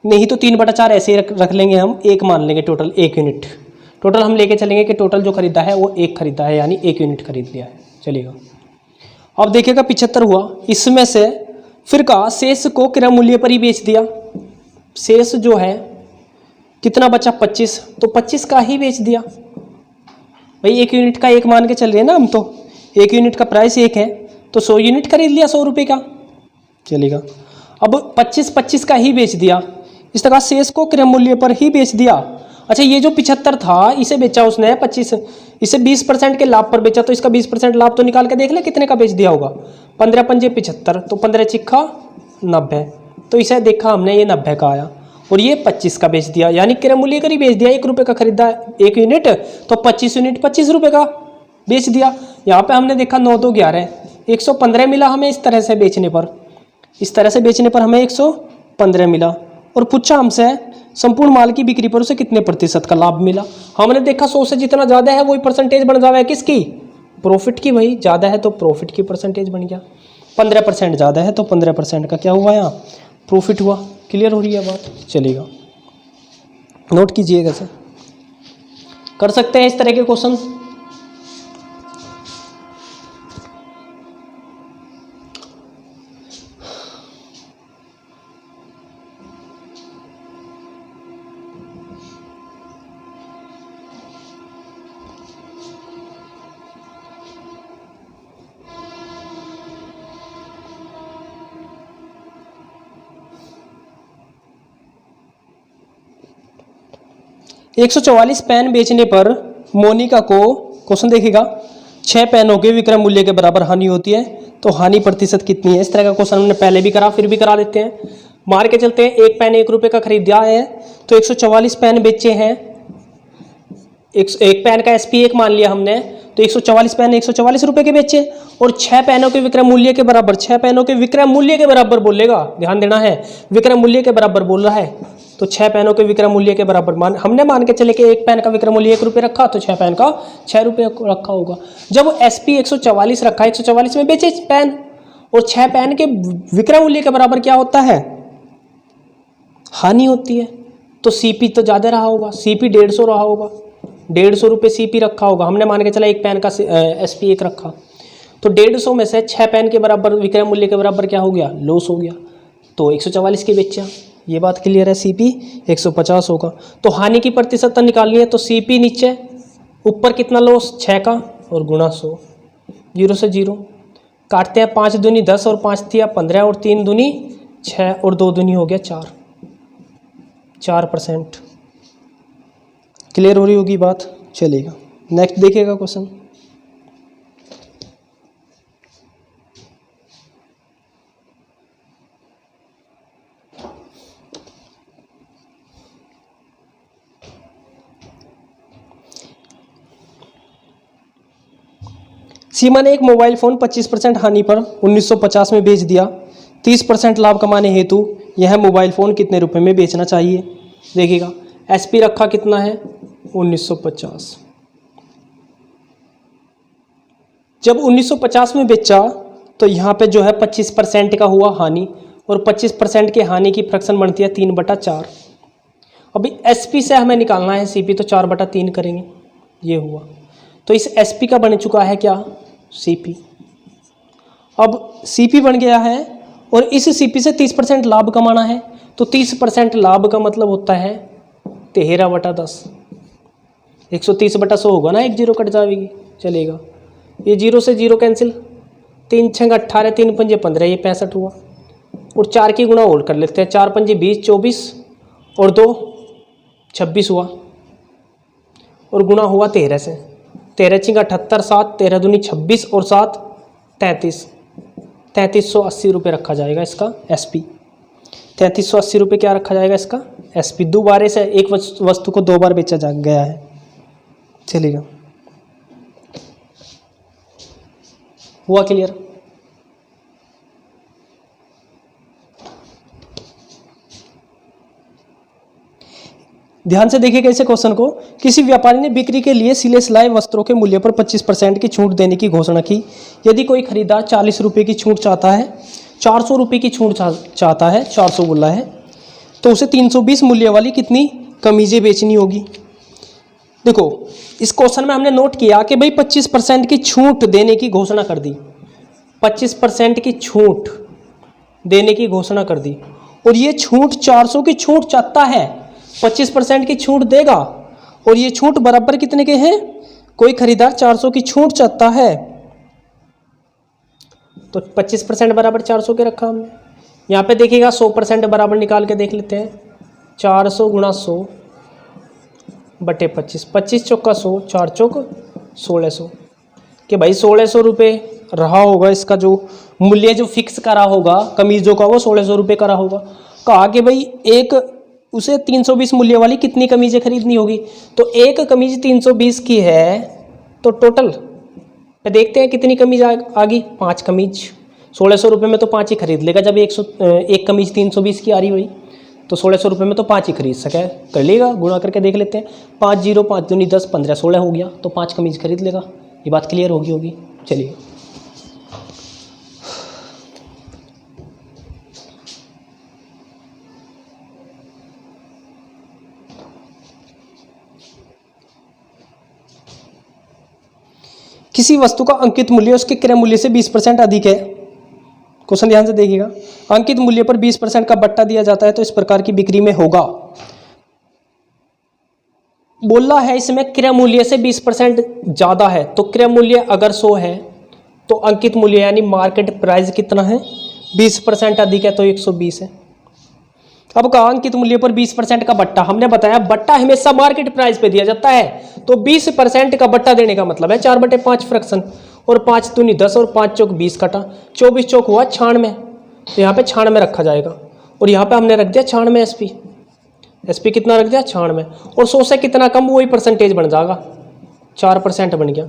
नहीं तो 3/4 ऐसे ही रख लेंगे हम, 1 मान लेंगे टोटल, 1 यूनिट टोटल हम लेके चलेंगे कि टोटल जो खरीदा है वो 1 खरीदा है, यानी 1 यूनिट खरीद लिया है। चलिएगा, अब देखिएगा 75 हुआ, इसमें से फिर कहा शेष को क्रय मूल्य पर ही बेच दिया। शेष जो है कितना बचा 25, तो 25 का ही बेच दिया। भाई 1 यूनिट का 1 मान के चल रहे हैं ना हम, तो 1 यूनिट का प्राइस 1 है तो 100 यूनिट खरीद लिया 100 रुपये का, चलेगा। अब 25 का ही बेच दिया, इस तरह शेष को क्रय मूल्य पर ही बेच दिया। अच्छा, ये जो 75 था इसे बेचा उसने 25, इसे 20% के लाभ पर बेचा, तो इसका 20% लाभ तो निकाल के देख ले कितने का बेच दिया होगा। 15 पंजे 75, तो 15 चिक्खा 90, तो इसे देखा हमने ये 90 का आया और ये 25 का बेच दिया, यानी क्रय मूल्य का ही बेच दिया। 1 रुपये का खरीदा 1 यूनिट तो 25 यूनिट 25 रुपये का बेच दिया। यहाँ पे हमने देखा 9 2 11, 115 मिला हमें इस तरह से बेचने पर, इस तरह से बेचने पर हमें 115 मिला। और पूछा हमसे संपूर्ण माल की बिक्री पर उसे कितने प्रतिशत का लाभ मिला। हमने देखा 100 से जितना ज़्यादा है वही परसेंटेज बन जावे किसकी, प्रॉफिट की। भाई ज़्यादा है तो प्रॉफिट की परसेंटेज बन गया, 15% ज़्यादा है तो 15% का क्या हुआ, यहाँ प्रॉफिट हुआ। क्लियर हो रही है बात, चलेगा, नोट कीजिएगा सर। कर सकते हैं इस तरह के क्वेश्चन। 144 पेन बेचने पर मोनिका को, क्वेश्चन देखिएगा, 6 पेनों के विक्रय मूल्य के बराबर हानि होती है, तो हानि प्रतिशत कितनी है। इस तरह का क्वेश्चन हमने पहले भी करा, फिर भी करा देते हैं। मार के चलते हैं, 1 पेन 1 रुपये का खरीदा है तो 144 पेन बेचे हैं। एक पेन का SP 1 मान लिया हमने, तो 144 पेन 144 रुपये के बेचे और 6 पेनों के विक्रय मूल्य के बराबर, 6 पेनों के विक्रय मूल्य के बराबर बोलेगा, ध्यान देना है, विक्रय मूल्य के बराबर बोल रहा है, तो 6 पेनों के विक्रय मूल्य के बराबर हमने मान के चले कि 1 पेन का विक्रय मूल्य 1 रुपये रखा तो 6 पेन का 6 रुपये रखा होगा। जब SP 144 रखा, 144 में बेचे पेन और 6 पेन के विक्रय मूल्य के बराबर क्या होता है, हानि होती है, तो CP तो ज़्यादा रहा होगा, CP 150 रहा होगा, 150 रुपये CP रखा होगा। हमने मान के चला 1 पेन का SP 1 रखा, तो 150 में से 6 पेन के बराबर विक्रय मूल्य के बराबर क्या हो गया, लॉस हो गया, तो 144 के बेचा। ये बात क्लियर है, CP 150 होगा। तो हानि की प्रतिशत निकालनी है, तो CP नीचे, ऊपर कितना लॉस 6 का और गुणा 100, 0 से 0 काटते हैं, 5 दूनी 10 और 5 दिया 15 और 3 दूनी 6 और 2 दूनी हो गया 4%। क्लियर हो रही होगी बात, चलेगा। नेक्स्ट देखिएगा क्वेश्चन। सीमा ने एक मोबाइल फ़ोन 25% हानि पर 1950 में बेच दिया। 30% लाभ कमाने हेतु यह मोबाइल फ़ोन कितने रुपए में बेचना चाहिए। देखिएगा, SP रखा कितना है 1950। जब 1950 में बेचा तो यहाँ पे जो है 25% का हुआ हानि, और 25% की हानि की फ्रैक्शन बनती है 3/4। अभी SP से हमें निकालना है CP, तो 4/3 करेंगे, ये हुआ। तो इस SP का बन चुका है क्या, CP। अब CP बन गया है और इस CP से 30% लाभ कमाना है, तो 30% लाभ का मतलब होता है 13/10। 130/100 होगा ना, 1 0 कट जाएगी, चलेगा। ये 0 से 0 कैंसिल, 3 6 18, 3 पंजे 15, ये 65 हुआ। और 4 की गुणा और कर लेते हैं, 4 पंजे 20 24 और 2 26 हुआ, और गुणा हुआ 13 से, 13 6 78, 7 13 दूनी 26 और 7 33, 3380 रुपये रखा जाएगा इसका SP। 3380 रुपये क्या रखा जाएगा इसका SP। दोबारा से एक वस्तु को 2 बार बेचा जा गया है, चलेगा। हुआ क्लियर। ध्यान से देखिएगा इसे क्वेश्चन को। किसी व्यापारी ने बिक्री के लिए सिले सिलाए वस्त्रों के मूल्य पर 25% की छूट देने की घोषणा की। यदि कोई खरीदार 40 रुपये की छूट चाहता है, 400 रुपये की छूट चाहता है, 400 बोला है, तो उसे 320 मूल्य वाली कितनी कमीजें बेचनी होगी। देखो, इस क्वेश्चन में हमने नोट किया कि भाई 25% की छूट देने की घोषणा कर दी। 25% की छूट देने की घोषणा कर दी और ये छूट 400 की छूट चाहता है, 25% की छूट देगा और ये छूट बराबर कितने के हैं, कोई खरीदार 400 की छूट चाहता है तो 25% बराबर 400 के रखा हमने। यहाँ पे देखिएगा 100% बराबर निकाल के देख लेते हैं, 400 गुणा 100 बटे 25, 25 चौका 100, 4 चौक 1600 कि भाई 1600 रुपये रहा होगा इसका जो मूल्य जो फिक्स करा होगा कमीजों का, वो 1600 रुपये करा होगा। कहा कि भाई एक उसे 320 मूल्य वाली कितनी कमीजें खरीदनी होगी, तो एक कमीज 320 की है तो टोटल पे देखते हैं कितनी कमीज आ गई, 5 कमीज। 1600 रुपये में तो 5 ही खरीद लेगा, जब एक कमीज 320 की आ रही हुई तो 1600 रुपये में तो 5 ही खरीद सके, कर लेगा, गुणा करके देख लेते हैं। 5 0 5 दूनी 10 15 16 हो गया तो 5 कमीज खरीद लेगा। ये बात क्लियर होगी। चलिए किसी वस्तु का अंकित मूल्य उसके क्रय मूल्य से 20% अधिक है। क्वेश्चन ध्यान से देखिएगा। अंकित मूल्य पर 20% का बट्टा दिया जाता है तो इस प्रकार की बिक्री में होगा। बोला है इसमें क्रय मूल्य से 20% ज्यादा है, तो क्रय मूल्य अगर 100 है तो अंकित मूल्य यानी मार्केट प्राइस कितना है, 20% अधिक है तो 120 है। अब कहा अंकित मूल्य पर 20% का बट्टा, हमने बताया बट्टा हमेशा मार्केट प्राइस पे दिया जाता है, तो 20% का बट्टा देने का मतलब है 4/5 फ्रैक्शन, और 5 दूनी 10 और 5 चौक 20 कटा, 24 चौक हुआ 96, तो यहाँ पे 96 रखा जाएगा और यहाँ पे हमने रख दिया 96 एसपी कितना रख दिया 96, और 100 से कितना कम वही परसेंटेज बन जाएगा, 4% बन गया।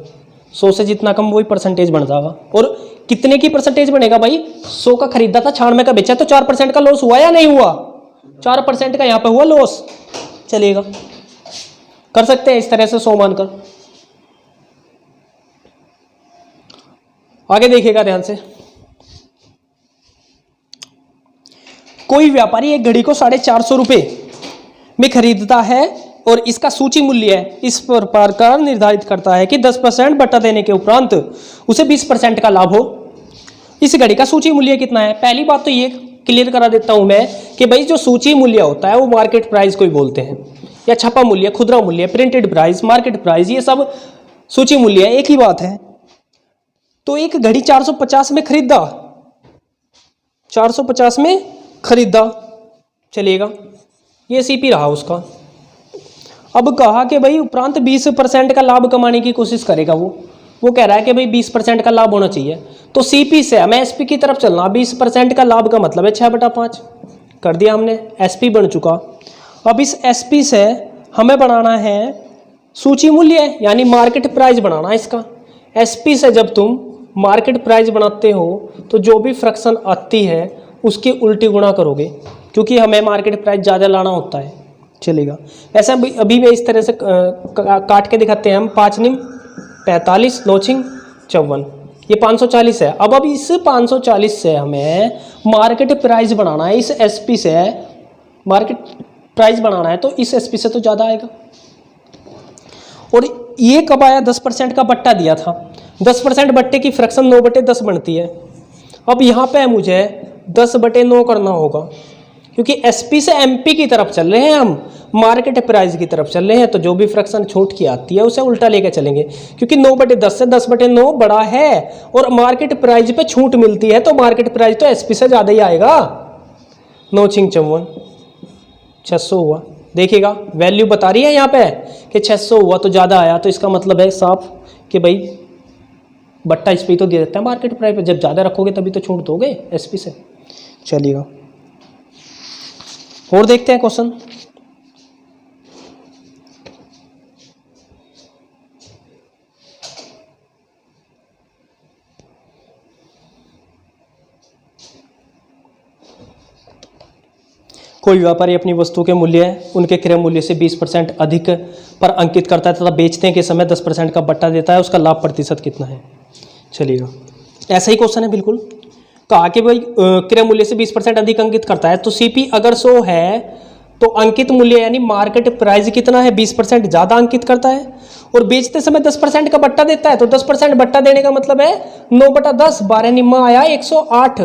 100 से जितना कम वही परसेंटेज बन जाएगा। और कितने की परसेंटेज बनेगा भाई, 100 का खरीदा था 96 का बेचा, तो 4% का लॉस हुआ या नहीं हुआ, 4% का यहाँ पे हुआ लॉस। चलेगा, कर सकते हैं इस तरह से 100 मानकर। आगे देखिएगा ध्यान से। कोई व्यापारी एक घड़ी को 450 रुपये में खरीदता है और इसका सूची मूल्य इस प्रकार निर्धारित करता है कि 10% बट्टा देने के उपरांत उसे 20% का लाभ हो। इस घड़ी का सूची मूल्य कितना है। पहली बात तो ये क्लियर करा देता हूं मैं कि भाई जो सूची मूल्य होता है वो मार्केट प्राइस को ही बोलते हैं, या छपा मूल्य, खुदरा मूल्य, प्रिंटेड प्राइस, मार्केट प्राइस, ये सब सूची मूल्य है, एक ही बात है। तो एक घड़ी 450 में खरीदा, 450 में खरीदा, चलेगा, ये सीपी रहा उसका। अब कहा कि भाई उपरांत 20% का लाभ कमाने की कोशिश करेगा वो कह रहा है कि भाई 20% का लाभ होना चाहिए, तो सीपी से हमें एसपी की तरफ चलना। 20% का लाभ का मतलब है 6/5 कर दिया हमने, एसपी बन चुका। अब इस एसपी से हमें बनाना है सूची मूल्य यानी मार्केट प्राइस बनाना है इसका। एसपी से जब तुम मार्केट प्राइस बनाते हो तो जो भी फ्रैक्शन आती है उसकी उल्टी गुणा करोगे, क्योंकि हमें मार्केट प्राइस ज़्यादा लाना होता है। चलेगा, ऐसा अभी मैं इस तरह से काट के दिखाते हैं हम। 5 निम 45, 9 छिंग 54, ये 540 है। अब इस 540 से हमें मार्केट प्राइस बनाना है, इस एसपी से मार्केट प्राइस बनाना है, तो इस एसपी से तो ज़्यादा आएगा। और ये कब आया, 10% का बट्टा दिया था। 10% बट्टे की फ्रैक्शन 9/10 बनती है। अब यहाँ पे मुझे 10/9 करना होगा, क्योंकि एसपी से एमपी की तरफ चल रहे हैं हम, मार्केट प्राइस की तरफ चल रहे हैं, तो जो भी फ्रैक्शन छूट की आती है उसे उल्टा लेके चलेंगे, क्योंकि 9/10 से 10/9 बड़ा है और मार्केट प्राइस पे छूट मिलती है, तो मार्केट प्राइस तो एसपी से ज़्यादा ही आएगा। 9 छिंग 54, 600 हुआ। देखिएगा वैल्यू बता रही है यहाँ पे कि 600 हुआ तो ज़्यादा आया, तो इसका मतलब है साफ कि भाई बट्टा इस पे तो दे देता है मार्केट प्राइस पे, जब ज़्यादा रखोगे तभी तो छूट दोगे एसपी से। चलिएगा और देखते हैं क्वेश्चन। कोई व्यापारी अपनी वस्तु के मूल्य उनके क्रय मूल्य से 20% अधिक पर अंकित करता है तथा बेचने के समय 10% का बट्टा देता है, उसका लाभ प्रतिशत कितना है। चलिएगा, ऐसा ही क्वेश्चन है बिल्कुल। कहा कि भाई क्रय मूल्य से 20% अधिक अंकित करता है, तो सीपी अगर 100 है तो अंकित मूल्य यानी मार्केट प्राइस कितना है, 20% ज़्यादा अंकित करता है और बेचते समय 10% का बट्टा देता है। तो 10% बट्टा देने का मतलब है 9/10, 12 निम्मा आया 108।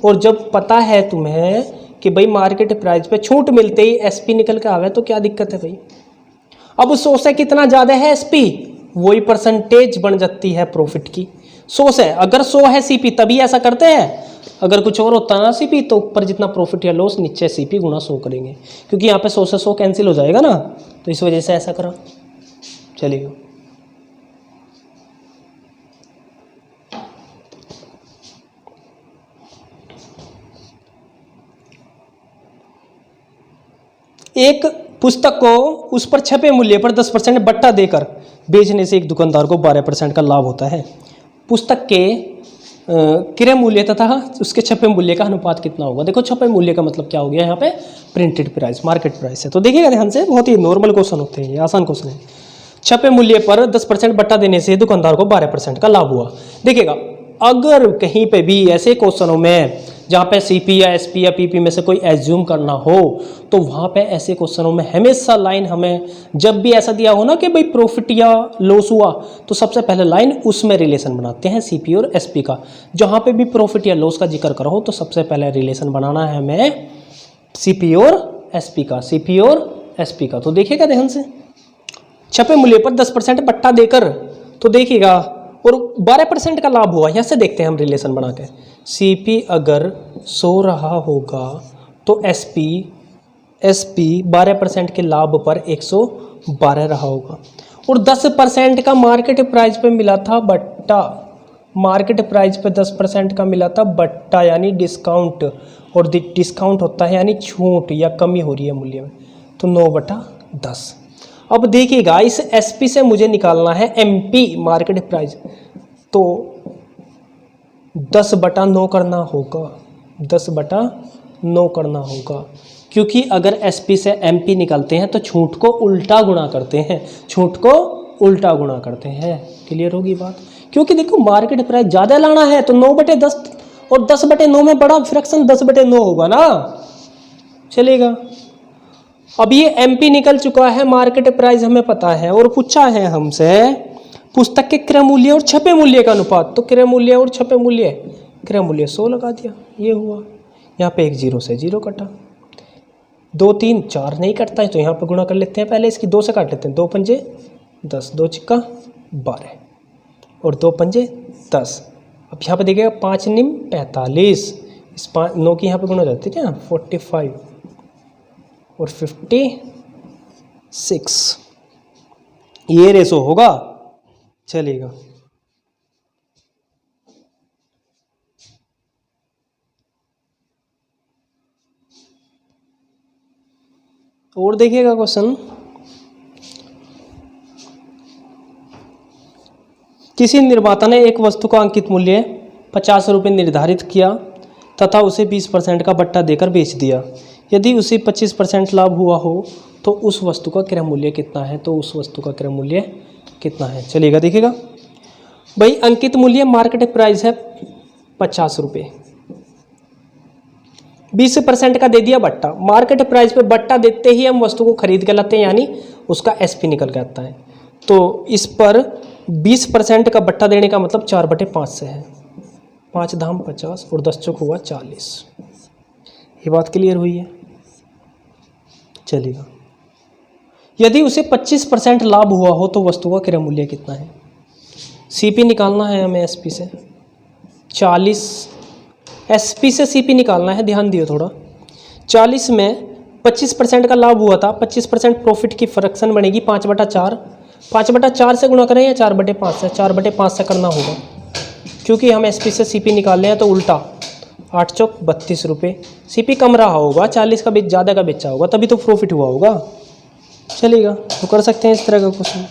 और जब पता है तुम्हें कि भाई मार्केट प्राइस पे छूट मिलते ही एसपी निकल के आवे तो क्या दिक्कत है भाई। अब 100 से कितना ज़्यादा है एसपी, वही परसेंटेज बन जाती है प्रॉफिट की। 100 से अगर 100 है सीपी तभी ऐसा करते हैं, अगर कुछ और होता ना सीपी तो ऊपर जितना प्रॉफिट या लॉस नीचे सीपी गुणा 100 करेंगे, क्योंकि यहाँ पे 100 से 100 कैंसिल हो जाएगा ना, तो इस वजह से ऐसा करा। चलिए एक पुस्तक को उस पर छपे मूल्य पर 10% बट्टा देकर बेचने से एक दुकानदार को 12% का लाभ होता है। पुस्तक के क्रय मूल्य तथा उसके छपे मूल्य का अनुपात कितना होगा। देखो छपे मूल्य का मतलब क्या हो गया, यहाँ पे प्रिंटेड प्राइस, मार्केट प्राइस है। तो देखिएगा ध्यान से, बहुत ही नॉर्मल क्वेश्चन होते हैं, ये आसान क्वेश्चन है। छपे मूल्य पर 10% बट्टा देने से दुकानदार को 12% का लाभ हुआ। देखिएगा अगर कहीं पे भी ऐसे क्वेश्चनों में जहाँ पे सीपी या एसपी या पीपी में से कोई एज्यूम करना हो, तो वहाँ पे ऐसे क्वेश्चनों में हमेशा लाइन हमें जब भी ऐसा दिया हो ना कि भाई प्रॉफिट या लॉस हुआ, तो सबसे पहले लाइन उसमें रिलेशन बनाते हैं सीपी और एसपी का। जहाँ पे भी प्रॉफिट या लॉस का जिक्र करो तो सबसे पहले रिलेशन बनाना है हमें सीपी और एसपी का, सीपी और एसपी का। तो देखिएगा ध्यान से, छपे मूल्य पर 10% बट्टा देकर, तो देखिएगा और 12% का लाभ हुआ। यहाँ से देखते हैं हम रिलेशन बना के, सीपी अगर 100 रहा होगा तो एसपी 12% के लाभ पर 112 रहा होगा। और 10% का मार्केट प्राइस पे मिला था बट्टा, मार्केट प्राइस पे 10% का मिला था बट्टा यानी डिस्काउंट, और डिस्काउंट होता है यानी छूट या कमी हो रही है मूल्य में, तो 9/10। अब देखिएगा इस एसपी से मुझे निकालना है एमपी मार्केट प्राइस, तो 10/9 करना होगा, 10/9 करना होगा, क्योंकि अगर एसपी से एमपी निकालते हैं तो छूट को उल्टा गुणा करते हैं, छूट को उल्टा गुणा करते हैं। क्लियर होगी बात, क्योंकि देखो मार्केट प्राइस ज़्यादा लाना है तो 9/10 और 10/9 में बड़ा फ्रैक्शन 10/9 होगा ना, चलेगा। अब ये एमपी निकल चुका है, मार्केट प्राइस हमें पता है और पूछा है हमसे पुस्तक के क्रय मूल्य और छपे मूल्य का अनुपात। तो क्रय मूल्य और छपे मूल्य, क्रय मूल्य 100 लगा दिया, ये हुआ। यहाँ पे एक 0 से 0 कटा, 2 3 4 नहीं कटता है तो यहाँ पे गुणा कर लेते हैं, पहले इसकी 2 से काट लेते हैं, 2 पंजे 10, 2 चिक्का 12 और 2 पंजे 10। अब यहाँ पे देखिएगा 5 निम 45, इस 9 की यहाँ पे गुणा हो जाती है क्या, 45 और 56, ये रेशो होगा। चलेगा और देखिएगा क्वेश्चन, किसी निर्माता ने एक वस्तु का अंकित मूल्य 50 रुपये निर्धारित किया तथा उसे 20% का बट्टा देकर बेच दिया। यदि उसे 25% लाभ हुआ हो तो उस वस्तु का क्रय मूल्य कितना है, तो उस वस्तु का क्रय मूल्य कितना है। चलिएगा देखिएगा भाई, अंकित मूल्य मार्केट प्राइस है 50 रुपये, 20% का दे दिया बट्टा, मार्केट प्राइस पे बट्टा देते ही हम वस्तु को खरीद के लाते हैं, यानी उसका एसपी निकल के आता है। तो इस पर 20% का बट्टा देने का मतलब 4/5 से है, 5 धाम 50 और 10 चौक हुआ 40। ये बात क्लियर हुई है। चलिएगा, यदि उसे 25% लाभ हुआ हो तो वस्तु का क्रय मूल्य कितना है। सीपी निकालना है हमें एसपी से, 40 एसपी से सीपी निकालना है, ध्यान दियो थोड़ा। 40 में 25% का लाभ हुआ था, 25% प्रॉफिट की फ्रैक्शन बनेगी 5/4, 5/4 से गुणा करें या 4/5 से, 4/5 से करना होगा, क्योंकि हम एसपी से सीपी निकाल रहे हैं तो उल्टा 8 चौक 32 रुपये। सीपी कम रहा होगा, 40 का बेच ज़्यादा का बेचा होगा, तभी तो प्रॉफिट हुआ होगा। चलेगा, तो कर सकते हैं इस तरह का क्वेश्चन।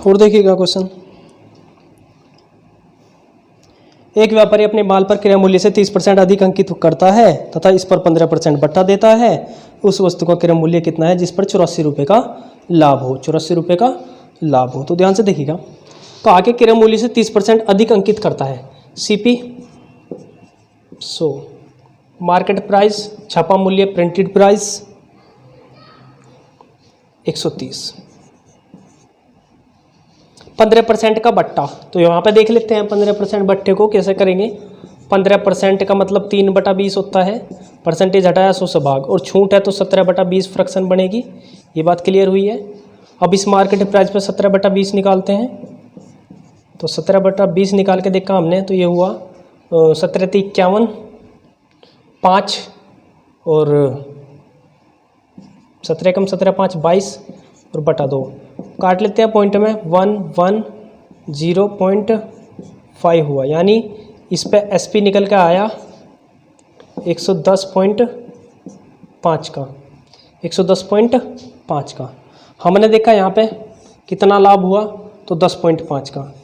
और देखिएगा क्वेश्चन, एक व्यापारी अपने माल पर क्रय मूल्य से 30% अधिक अंकित करता है तथा इस पर 15% बट्टा देता है। उस वस्तु का क्रय मूल्य कितना है जिस पर 84 रुपये का लाभ हो, 84 रुपये का लाभ हो। तो ध्यान से देखिएगा, कहा कि क्रय मूल्य से 30% अधिक अंकित करता है। सीपी 100, मार्केट प्राइस छापा मूल्य प्रिंटेड प्राइस 130, 15% का बट्टा। तो यहाँ पे देख लेते हैं 15% बट्टे को कैसे करेंगे। 15% का मतलब 3/20 होता है, परसेंटेज हटाया 100 से भाग, और छूट है तो 17/20 फ्रैक्शन बनेगी। ये बात क्लियर हुई है। अब इस मार्केट प्राइस पे 17/20 निकालते हैं। तो 17/20 निकाल के देखा हमने तो ये हुआ 17×51 5, और 17 कम 17 5 22, और बटा 2 काट लेते हैं पॉइंट में। 110.5 हुआ, यानी इस पे एसपी निकल के आया 110.5 का, 110.5 का। हमने देखा यहाँ पे कितना लाभ हुआ, तो 10.5 का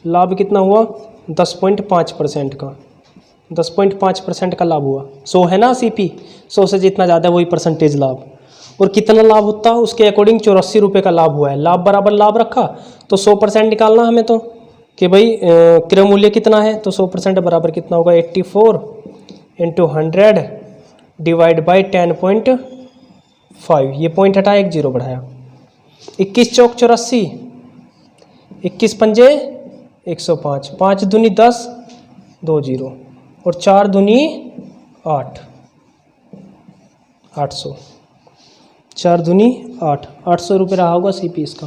लाभ। कितना हुआ? 10.5% का, 10.5% का लाभ हुआ। 100 है ना सीपी, 100 से जितना ज़्यादा वही परसेंटेज लाभ। और कितना लाभ होता है उसके अकॉर्डिंग 84 रुपये का लाभ हुआ है। लाभ बराबर लाभ रखा तो 100% निकालना हमें, तो कि भाई क्रय मूल्य कितना है, तो 100% बराबर कितना होगा 84 × 100 डिवाइड बाई 10.5। ये पॉइंट हटाया, एक जीरो बढ़ाया। 21 चौक 84, 21 पंजे 105, 5 दूनी 10, 2 जीरो, और 4 दूनी 8, 800, 4 दूनी 8, 800 रुपये रहा होगा सीपी इसका।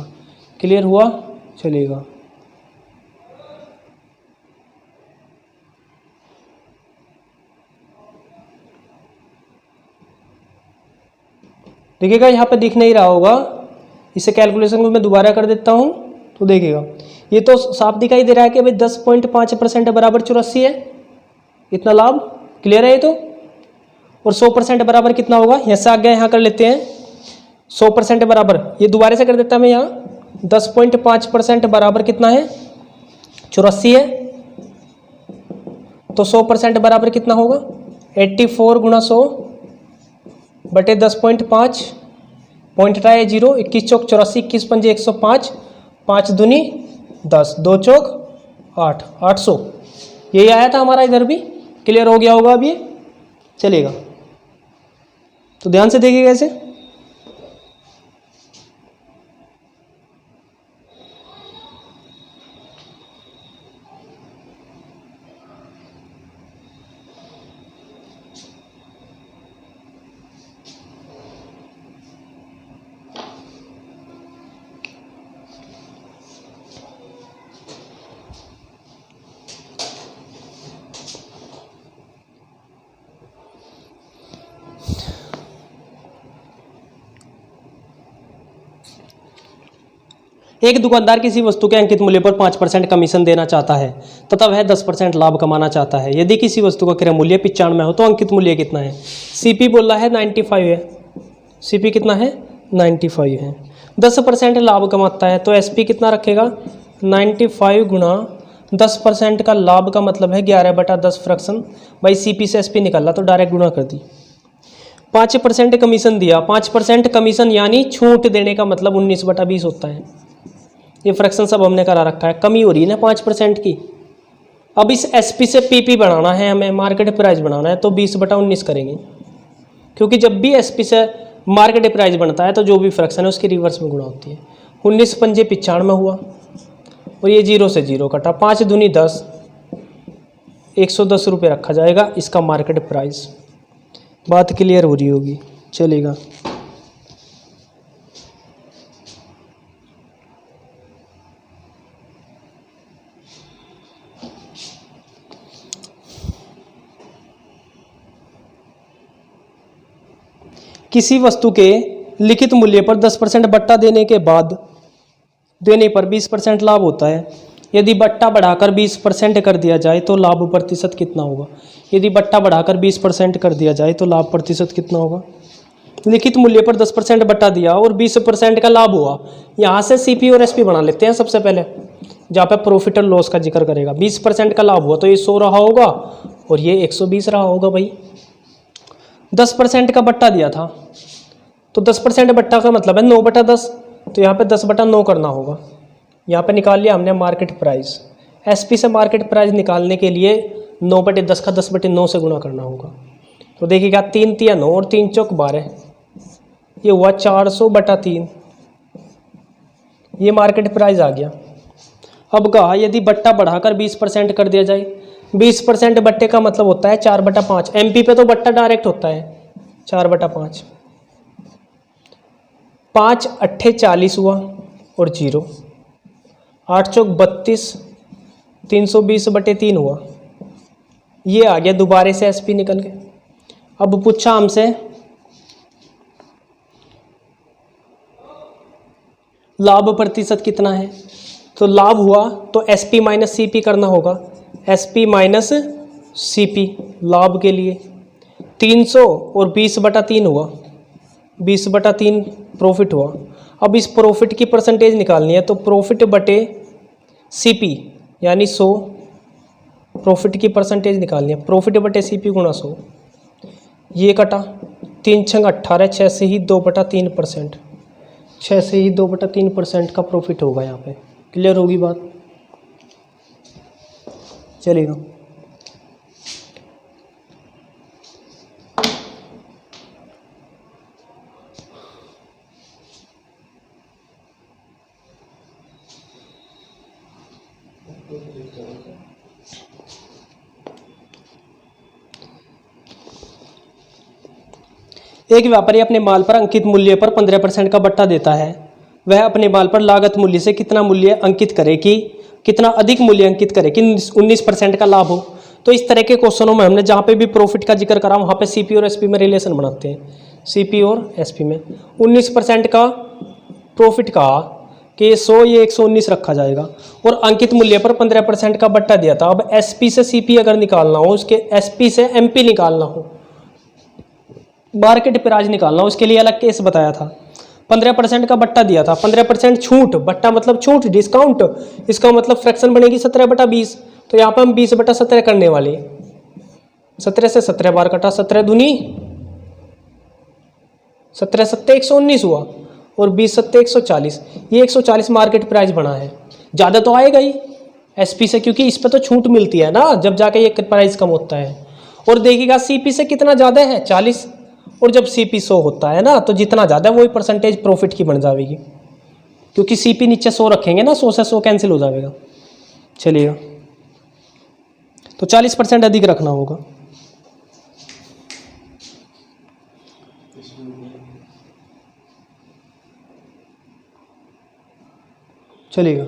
क्लियर हुआ? चलेगा। देखिएगा यहाँ पे दिख नहीं रहा होगा, इसे कैलकुलेशन को मैं दोबारा कर देता हूँ तो देखिएगा ये तो साफ दिखाई दे रहा है कि भाई 10.5% बराबर 84 है, इतना लाभ। क्लियर है ये तो? और 100% बराबर कितना होगा, यहाँ से आगे यहाँ कर लेते हैं। 100% बराबर, ये दोबारा से कर देता मैं यहाँ, 10.5% बराबर कितना है 84 है, तो 100% बराबर कितना होगा 84 × 100 बटे 10.5, पॉइंट हटाया 0, 21 चौक 84, 21 पंजे 105, 5 दूनी 10, 2 चौक 8, 800। यही आया था हमारा इधर भी। क्लियर हो गया होगा अब ये? चलेगा। तो ध्यान से देखिएगा इसे। एक दुकानदार किसी वस्तु के अंकित मूल्य पर 5% कमीशन देना चाहता है तथा वह 10% लाभ कमाना चाहता है। यदि किसी वस्तु का क्रय मूल्य 95 हो तो अंकित मूल्य कितना है? सीपी बोल रहा है 95 है। सीपी कितना है? 95 है। 10% लाभ कमाता है तो एसपी कितना रखेगा? 95 गुणा 10% का लाभ का मतलब है 11/10 फ्रैक्शन। भाई सीपी से एसपी निकाला तो डायरेक्ट गुणा कर दी। 5% कमीशन दिया, 5% कमीशन यानी छूट देने का मतलब 19/20 होता है। ये फ्रैक्शन सब हमने करा रखा है, कमी हो रही है ना 5% की। अब इस एसपी से पीपी बनाना है हमें, मार्केट प्राइस बनाना है, तो 20/19 करेंगे, क्योंकि जब भी एसपी से मार्केट प्राइस बनता है तो जो भी फ्रैक्शन है उसकी रिवर्स में गुणा होती है। 19 पंजे 95 हुआ, और ये 0 से 0 कटा, 5 दूनी 10, 110 रुपये रखा जाएगा इसका मार्केट प्राइस। बात क्लियर हो रही होगी? चलेगा। किसी वस्तु के लिखित मूल्य पर 10% बट्टा देने पर 20% लाभ होता है। यदि बट्टा बढ़ाकर 20% कर दिया जाए तो लाभ प्रतिशत कितना होगा? यदि बट्टा बढ़ाकर 20% कर दिया जाए तो लाभ प्रतिशत कितना होगा? लिखित मूल्य पर 10% बट्टा दिया और 20% का लाभ हुआ। यहाँ से सीपी और एसपी बना लेते हैं सबसे पहले, जहाँ पे प्रॉफिट और लॉस का जिक्र करेगा। 20% का लाभ हुआ तो ये 100 रहा होगा और ये 120 रहा होगा। भाई 10% का बट्टा दिया था तो 10% बट्टा का मतलब है 9/10, तो यहाँ पे 10/9 करना होगा। यहाँ पे निकाल लिया हमने मार्केट प्राइस। एसपी से मार्केट प्राइस निकालने के लिए 9/10 का 10/9 से गुणा करना होगा। तो देखिएगा 3 × 9 और 3 × 12, ये हुआ 400/3, ये मार्केट प्राइस आ गया। अब कहा यदि बट्टा बढ़ाकर 20% कर दिया जाए। 20% बट्टे का मतलब होता है 4/5। एमपी पे तो बट्टा डायरेक्ट होता है 4/5। 5 × 8 = 40 हुआ और 0। 8 × 4 = 32, 320/3 हुआ। ये आ गया दोबारे से एसपी निकल के। अब पूछा हमसे लाभ प्रतिशत कितना है, तो लाभ हुआ तो एसपी माइनस सीपी करना होगा। एसपी माइनस सीपी लाभ के लिए 300 और 20/3 हुआ। 20/3 प्रॉफिट हुआ। अब इस प्रॉफिट की परसेंटेज निकालनी है, तो प्रॉफिट बटे सीपी यानी 100, प्रॉफिट की परसेंटेज निकालनी है। प्रॉफिट बटे सीपी गुणा 100, ये कटा 3 × 6 = 18, 6 से ही 2/3%, 6 से ही 2/3% का प्रॉफिट होगा। यहाँ पे क्लियर होगी बात, चलेगा। एक व्यापारी अपने माल पर अंकित मूल्य पर 15% का बट्टा देता है। वह अपने माल पर लागत मूल्य से कितना मूल्य अंकित करे कि कितना अधिक मूल्य अंकित करे कि 19% का लाभ हो। तो इस तरह के क्वेश्चनों में हमने जहाँ पे भी प्रॉफिट का जिक्र करा वहाँ पे सीपी और एसपी में रिलेशन बनाते हैं। सीपी और एसपी में 19% का प्रॉफिट कहा कि 100 ये 119 रखा जाएगा और अंकित मूल्य पर 15% का बट्टा दिया था। अब एसपी से सीपी अगर निकालना हो, उसके एसपी से एमपी निकालना हो, मार्केट प्राइस निकालना हो, उसके लिए अलग केस बताया था। 15% का बट्टा दिया था, 15% छूट, बट्टा मतलब छूट, डिस्काउंट, इसका मतलब फ्रैक्शन बनेगी 17/20। तो यहाँ पर हम 20/17 करने वाले। 17 से 17 बार कटा, 17 दूनी 17 × 7 = 119 हुआ और 20 × 7 = 140। ये 140 मार्केट प्राइस बना है। ज़्यादा तो आएगा ही एसपी से, क्योंकि इस पर तो छूट मिलती है ना, जब जाके ये प्राइस कम होता है। और देखिएगा सीपी से कितना ज़्यादा है 40, और जब सीपी 100 होता है ना, तो जितना ज़्यादा वही परसेंटेज प्रॉफिट की बन जाएगी, क्योंकि सीपी नीचे 100 रखेंगे ना, 100 से 100 कैंसिल हो जाएगा। चलिएगा, तो 40% अधिक रखना होगा। चलिएगा,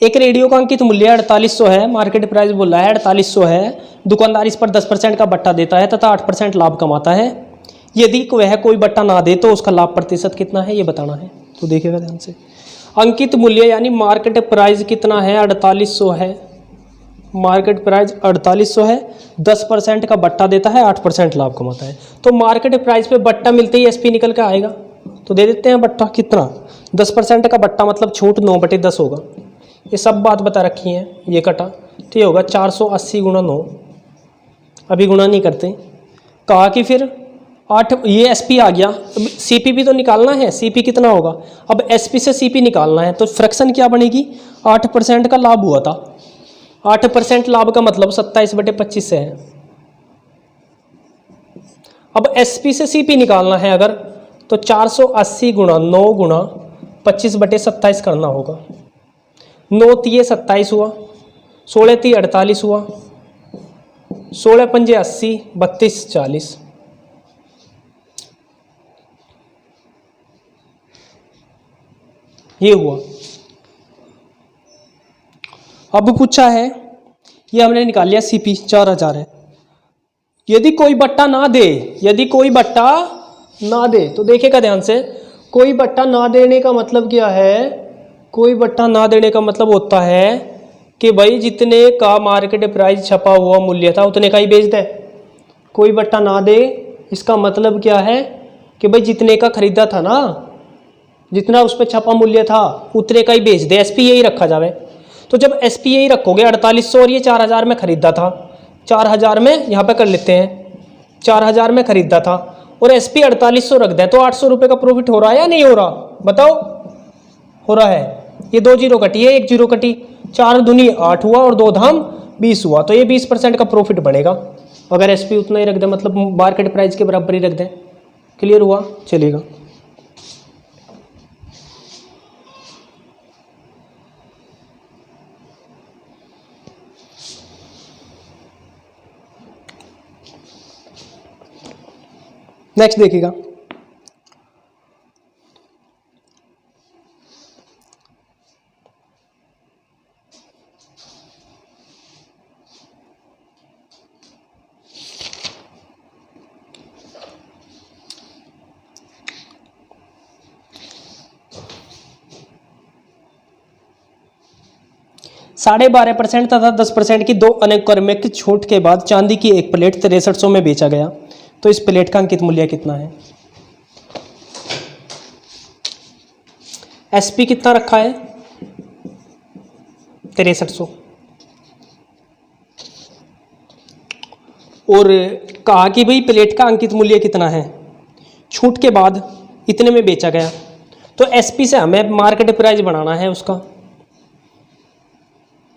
एक रेडियो का अंकित मूल्य 4800 है, मार्केट प्राइस बोल रहा है 4800 है। दुकानदार इस पर 10% का बट्टा देता है तथा 8% लाभ कमाता है। यदि वह कोई बट्टा ना दे तो उसका लाभ प्रतिशत कितना है, ये बताना है। तो देखिएगा ध्यान से, अंकित मूल्य यानी मार्केट प्राइस कितना है, 4800 है। मार्केट प्राइस 4800 है, 10% का बट्टा देता है, 8% लाभ कमाता है। तो मार्केट प्राइस पे बट्टा मिलते ही एसपी निकल के आएगा। तो दे देते हैं बट्टा कितना, 10% का बट्टा मतलब छूट 9/10 होगा। ये सब बात बता रखी है, ये कटा तो ये होगा 480 × 9। अभी गुणा नहीं करते। कहा कि फिर 8, ये एसपी आ गया। अब सीपी भी तो निकालना है, सीपी कितना होगा। अब एसपी से सीपी निकालना है, तो फ्रैक्शन क्या बनेगी, 8% का लाभ हुआ था। 8% लाभ का मतलब 27/25 से है। अब एसपी से सीपी निकालना है अगर, तो 480 × 9 × 25/27 करना होगा। 9 × 27 हुआ, 16 × 48 हुआ, 16 × 5 = 80, 32 × 40। ये हुआ। अब पूछा है, ये हमने निकाल लिया सीपी 4000 है। यदि कोई बट्टा ना दे, यदि कोई बट्टा ना दे, तो देखिएगा ध्यान से, कोई बट्टा ना देने का मतलब क्या है, कोई बट्टा ना देने का मतलब होता है कि भाई जितने का मार्केट प्राइस छपा हुआ मूल्य था उतने का ही बेच दे। कोई बट्टा ना दे इसका मतलब क्या है कि भाई जितने का खरीदा था ना, जितना उस पर छपा मूल्य था उतने का ही बेच दे, एसपी यही रखा जावे। तो जब एसपी यही रखोगे 4800 और ये 4000 में खरीदा था, 4000 में यहाँ पे कर लेते हैं, 4000 में खरीदा था और SP 4800 रख दे तो 800 रुपये का प्रॉफिट हो रहा है या नहीं हो रहा? बताओ। हो रहा है। ये 2 जीरो कटी है, 1 जीरो कटी, 4 दूनी 8 हुआ और 2 धाम 20 हुआ, तो ये 20% का प्रॉफिट बनेगा अगर SP उतना ही रख दे, मतलब मार्केट प्राइस के बराबर ही रख दे। क्लियर हुआ? चलेगा। नेक्स्ट देखिएगा। $12.5% तथा 10% की 2 अनुक्रमिक छूट के बाद चांदी की एक प्लेट 6300 में बेचा गया, तो इस प्लेट का अंकित मूल्य कितना है? SP कितना रखा है? 6300। और कहा कि भाई प्लेट का अंकित मूल्य कितना है, छूट के बाद इतने में बेचा गया, तो SP से हमें मार्केट प्राइस बनाना है, उसका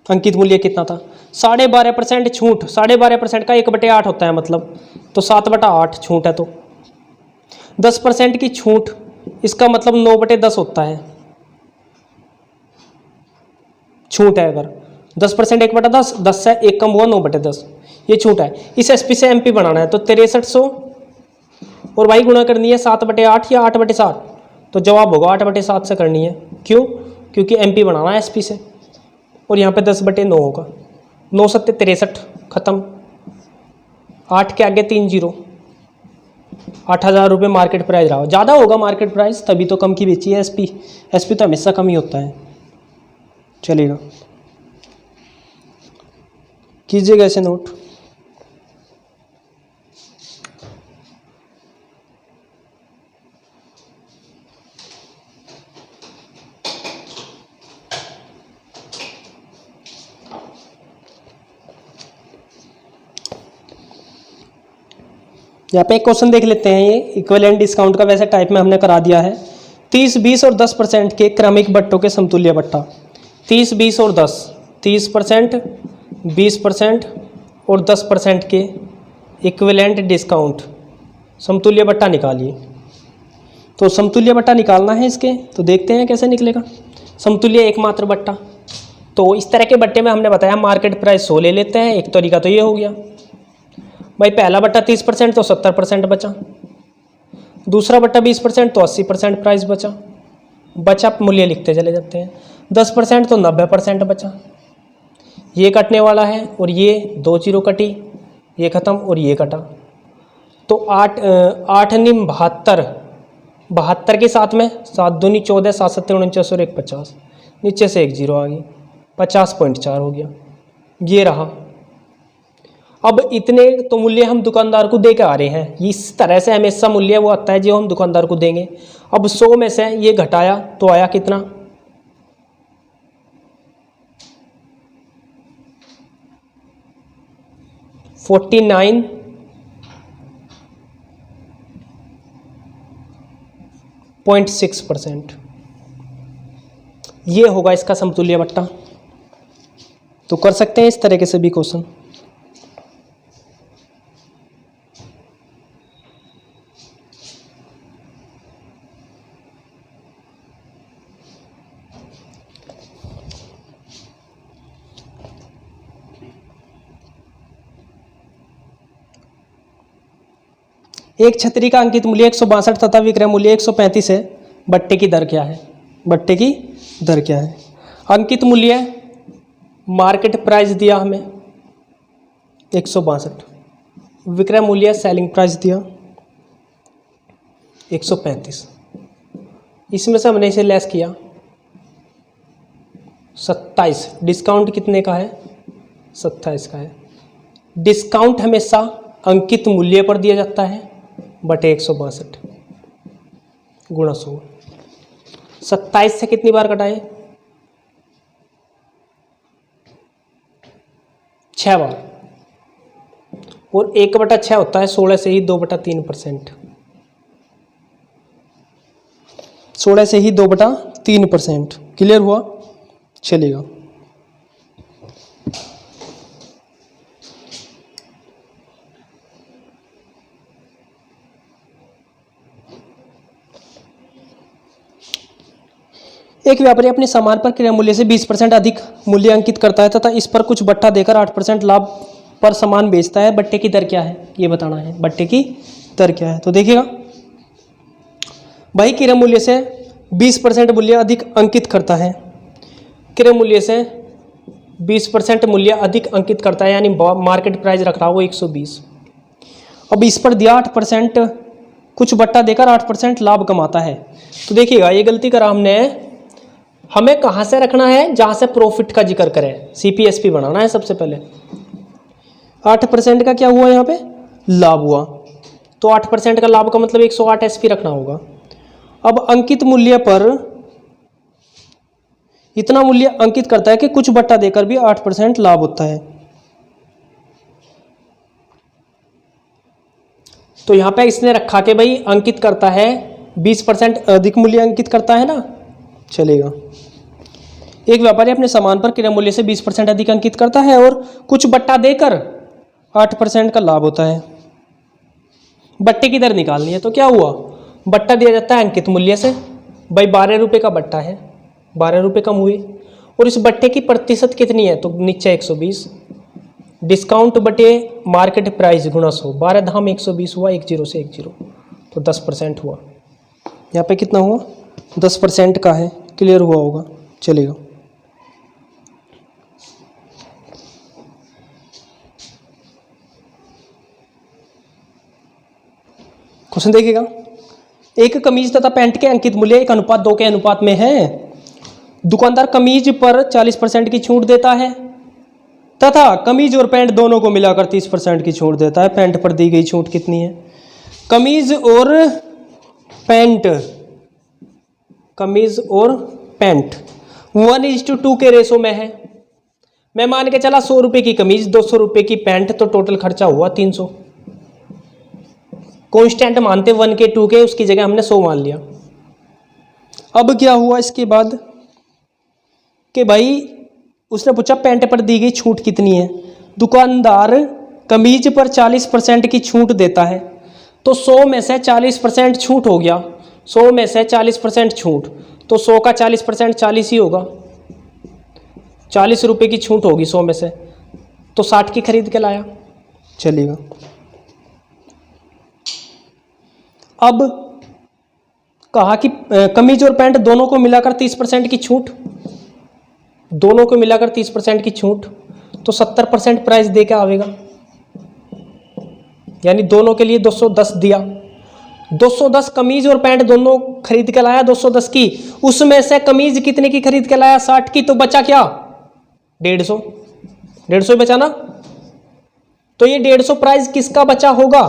अंकित मूल्य कितना था? 12.5% छूट, 12.5% का 1/8 होता है, मतलब तो 7/8 छूट है, तो 10% की छूट, इसका मतलब 9/10 होता है। छूट है अगर 10%, 1/10, 10 से 1 कम हुआ, 9/10, ये छूट है। इस SP से MP बनाना है, तो 6300 और भाई गुणा करनी है 7/8 या 8/7, तो जवाब होगा 8/7 से करनी है। क्यों? क्योंकि MP बनाना है SP से, और यहाँ पे 10/9 होगा। 9 7 63, खत्म। 8 के आगे 3 जीरो, 8000 रुपये मार्केट प्राइस रहा। ज़्यादा होगा मार्केट प्राइस, तभी तो कम की बेची है SP। SP तो हमेशा कम ही होता है। चलेगा, कीजिएगा ऐसे नोट। यहाँ पे एक क्वेश्चन देख लेते हैं, ये इक्विवेलेंट डिस्काउंट का वैसे टाइप में हमने करा दिया है। 30, 20 और 10% के क्रमिक बट्टों के समतुल्य बट्टा। 30, 20 और 10, 30%, 20% और 10% के इक्विवेलेंट डिस्काउंट समतुल्य बट्टा निकालिए। तो समतुल्य बट्टा निकालना है इसके, तो देखते हैं कैसे निकलेगा। समतुल्य एकमात्र बट्टा, तो इस तरह के बट्टे में हमने बताया मार्केट प्राइस 100 ले लेते हैं। एक तरीका तो ये हो गया भाई, पहला बट्टा 30% तो 70% बचा, दूसरा बट्टा 20% तो 80% प्राइस बचा। बचा मूल्य लिखते चले जाते हैं। 10% तो 90% बचा। ये कटने वाला है और ये 2 जीरो कटी, ये खत्म और ये कटा, तो 8 निम 72, 72 के साथ में 7 दूनी 14, 7 7 49 और 1 50, नीचे से 1 जीरो आ गई, 50.4 हो गया। ये रहा। अब इतने तो मूल्य हम दुकानदार को दे के आ रहे हैं। इस तरह से हमेशा मूल्य वो आता है जो हम दुकानदार को देंगे। अब 100 में से ये घटाया तो आया कितना? 49.6%। ये होगा इसका समतुल्य बट्टा। तो कर सकते हैं इस तरीके से भी क्वेश्चन। एक छतरी का अंकित मूल्य 162 तथा विक्रय मूल्य 135 है। बट्टे की दर क्या है? बट्टे की दर क्या है? अंकित मूल्य मार्केट प्राइस दिया हमें 162, विक्रय मूल्य सेलिंग प्राइस दिया 135, इसमें से हमने इसे लेस किया 27। डिस्काउंट कितने का है? 27 का है। डिस्काउंट हमेशा अंकित मूल्य पर दिया जाता है बटे 162 गुणा 100। 27 से कितनी बार कटाए? 6 बार। और 1/6 होता है 16 से ही 2/3%। 16 से ही 2/3%। क्लियर हुआ? चलेगा। एक व्यापारी अपने सामान पर क्रय मूल्य से 20% अधिक मूल्य अंकित करता है तथा इस पर कुछ बट्टा देकर 8% लाभ पर सामान बेचता है। बट्टे की दर क्या है ये बताना है। बट्टे की दर क्या है? तो देखिएगा भाई, क्रय मूल्य से 20% मूल्य अधिक अंकित करता है। क्रय मूल्य से 20% मूल्य अधिक अंकित करता है, यानी मार्केट प्राइस रख रहा है वो 120। अब इस पर दिया 8%, कुछ बट्टा देकर 8% लाभ कमाता है। तो देखिएगा ये गलती करा हमने। हमें कहाँ से रखना है? जहाँ से प्रॉफिट का जिक्र करें, CPSP बनाना है सबसे पहले। 8% का क्या हुआ यहाँ पे? लाभ हुआ। तो 8% का लाभ का मतलब 108 SP रखना होगा। अब अंकित मूल्य पर इतना मूल्य अंकित करता है कि कुछ बट्टा देकर भी 8% लाभ होता है। तो यहाँ पे इसने रखा कि भाई अंकित करता है 20% अधिक मूल्य अंकित करता है ना, चलेगा। एक व्यापारी अपने सामान पर क्रय मूल्य से 20% अधिक अंकित करता है और कुछ बट्टा देकर 8% का लाभ होता है। बट्टे की दर निकालनी है। तो क्या हुआ? बट्टा दिया जाता है अंकित मूल्य से। भाई 12 रुपये का बट्टा है, 12 रुपये कम हुए। और इस बट्टे की प्रतिशत कितनी है? तो नीचे 120। डिस्काउंट बटे मार्केट प्राइस गुणा 100। 12 धाम 120 हुआ, 10 से 10, तो 10% हुआ। यहाँ पे कितना हुआ? 10% का है। क्लियर हुआ होगा? चलेगा। क्वेश्चन देखिएगा। एक कमीज तथा पैंट के अंकित मूल्य 1:2 के अनुपात में है। दुकानदार कमीज पर 40% की छूट देता है तथा कमीज और पैंट दोनों को मिलाकर 30% की छूट देता है। पैंट पर दी गई छूट कितनी है? कमीज और पैंट, कमीज और पैंट 1:2 के रेशो में है। मैं मान के चला 100 रुपये की कमीज, 200 रुपये की पैंट, तो टोटल खर्चा हुआ 300। कांस्टेंट मानते 1 के 2 के, उसकी जगह हमने 100 मान लिया। अब क्या हुआ इसके बाद कि भाई उसने पूछा पैंट पर दी गई छूट कितनी है। दुकानदार कमीज पर 40% की छूट देता है, तो 100 में से 40% छूट हो गया। 100 में से 40% छूट, तो 100 का 40% 40 ही होगा। 40 रुपये की छूट होगी 100 में से, तो 60 की खरीद के लाया। चलेगा। अब कहा कि कमीज और पैंट दोनों को मिलाकर 30% की छूट, दोनों को मिलाकर 30% की छूट, तो 70% प्राइस दे के आवेगा, यानी दोनों के लिए 210 दिया। 210 कमीज और पैंट दोनों खरीद के लाया 210 की। उसमें से कमीज कितने की खरीद के लाया? 60 की। तो बचा क्या? 150। 150 बचा ना। तो ये 150 प्राइस किसका बचा होगा?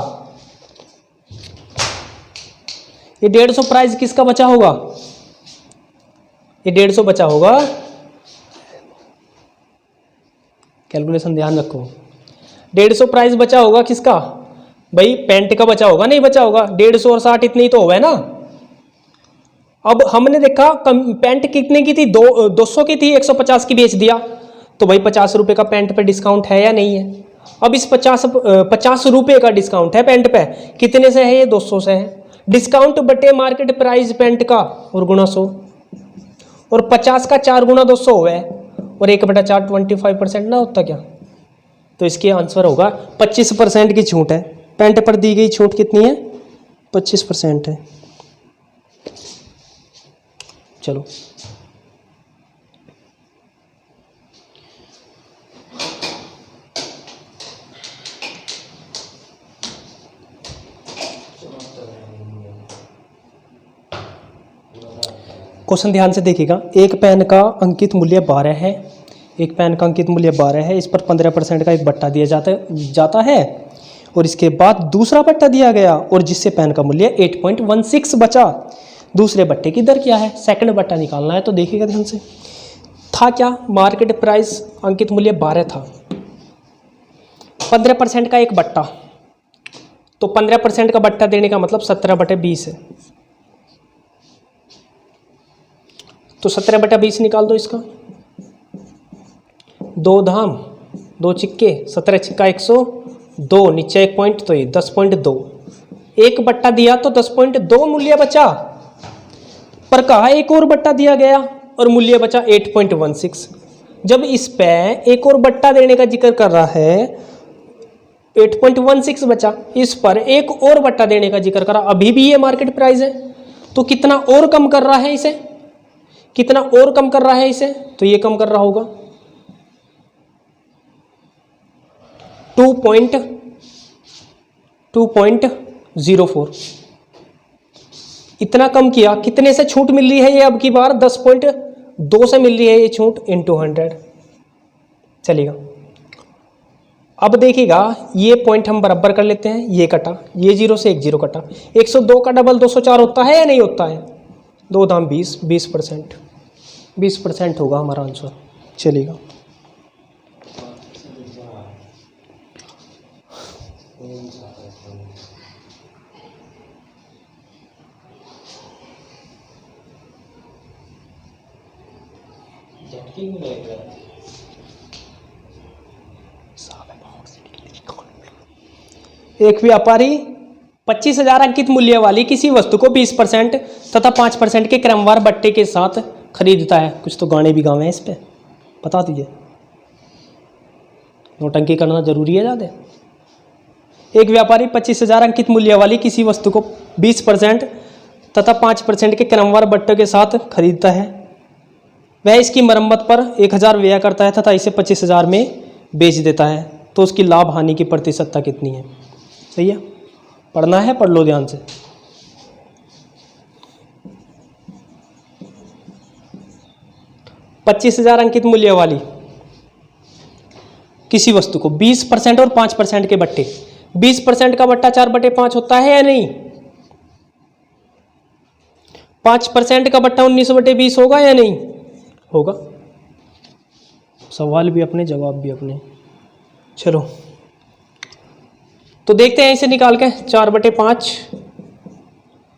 ये 150 प्राइस किसका बचा होगा? ये 150 बचा होगा, कैलकुलेशन ध्यान रखो। 150 प्राइस बचा होगा किसका? भाई पैंट का बचा होगा, नहीं बचा होगा? 150 और 60 इतनी तो होगा ना। अब हमने देखा पैंट कितने की थी? 200 की थी, 150 की बेच दिया। तो भाई 50 रुपये का पैंट पे डिस्काउंट है या नहीं है? अब इस 50 रुपये का डिस्काउंट है पैंट पे, कितने से है? ये 200 से है। डिस्काउंट बटे मार्केट प्राइस पैंट का और गुणा 100, और 50 का 4 गुणा 200 हुआ है, और 1/4 25% ना होता क्या? तो इसके आंसर होगा 25% की छूट है। पैंट पर दी गई छूट कितनी है? 25% है। चलो क्वेश्चन ध्यान से देखिएगा। एक पेन का अंकित मूल्य 12 है। एक पेन का अंकित मूल्य 12 है। इस पर 15% का एक बट्टा दिया जाता है और इसके बाद दूसरा बट्टा दिया गया, और जिससे पेन का मूल्य 8.16 बचा। दूसरे बट्टे की दर क्या है? सेकंड बट्टा निकालना है। तो देखिएगा ध्यान से, था क्या? मार्केट प्राइस अंकित मूल्य 12 था। 15% का एक बट्टा, तो 15% का बट्टा देने का मतलब 17/20 है। तो 17/20 निकाल दो इसका। 2 धाम 2 चिक्के, 17 चिक्का 102, नीचे 1 पॉइंट, तो ये 10.2। एक बट्टा दिया तो 10.2 मूल्य बचा, पर कहा एक और बट्टा दिया गया और मूल्य बचा 8.16। जब इस पे एक और बट्टा देने का जिक्र कर रहा है, 8.16 बचा, इस पर एक और बट्टा देने का जिक्र करा, अभी भी ये मार्केट प्राइस है, तो कितना और कम कर रहा है इसे, कितना और कम कर रहा है इसे, तो ये कम कर रहा होगा 2.04। इतना कम किया। कितने से छूट मिल रही है ये अब की बार? 10.2 से मिल रही है ये छूट into 100। चलेगा। अब देखिएगा ये पॉइंट हम बराबर कर लेते हैं, ये कटा, ये 0 से 1 0 कटा। 102 का डबल 204 होता है या नहीं होता है? 2 दाम 20, 20% होगा हमारा आंसर। चलेगा। एक व्यापारी 25,000 अंकित मूल्य वाली किसी वस्तु को 20% तथा 5% के क्रमवार बट्टे के साथ खरीदता है। कुछ तो गाने भी गावे हैं इस पे, बता दीजिए। नोटंकी करना जरूरी है ज़्यादा। एक व्यापारी 25,000 अंकित मूल्य वाली किसी वस्तु को 20% तथा 5% के क्रमवार बट्टे के साथ खरीदता है। वह इसकी मरम्मत पर 1,000 व्यय करता है तथा इसे 25,000 में बेच देता है, तो उसकी लाभ हानि की प्रतिशतता कितनी है? सही है, पढ़ना है, पढ़ लो ध्यान से। $25,000 अंकित मूल्य वाली किसी वस्तु को 20% और 5% के बट्टे, 20% का बट्टा 4/5 होता है या नहीं? 5% का बट्टा 19/20 होगा या नहीं होगा? सवाल भी अपने, जवाब भी अपने। चलो तो देखते हैं इसे निकाल के। 4/5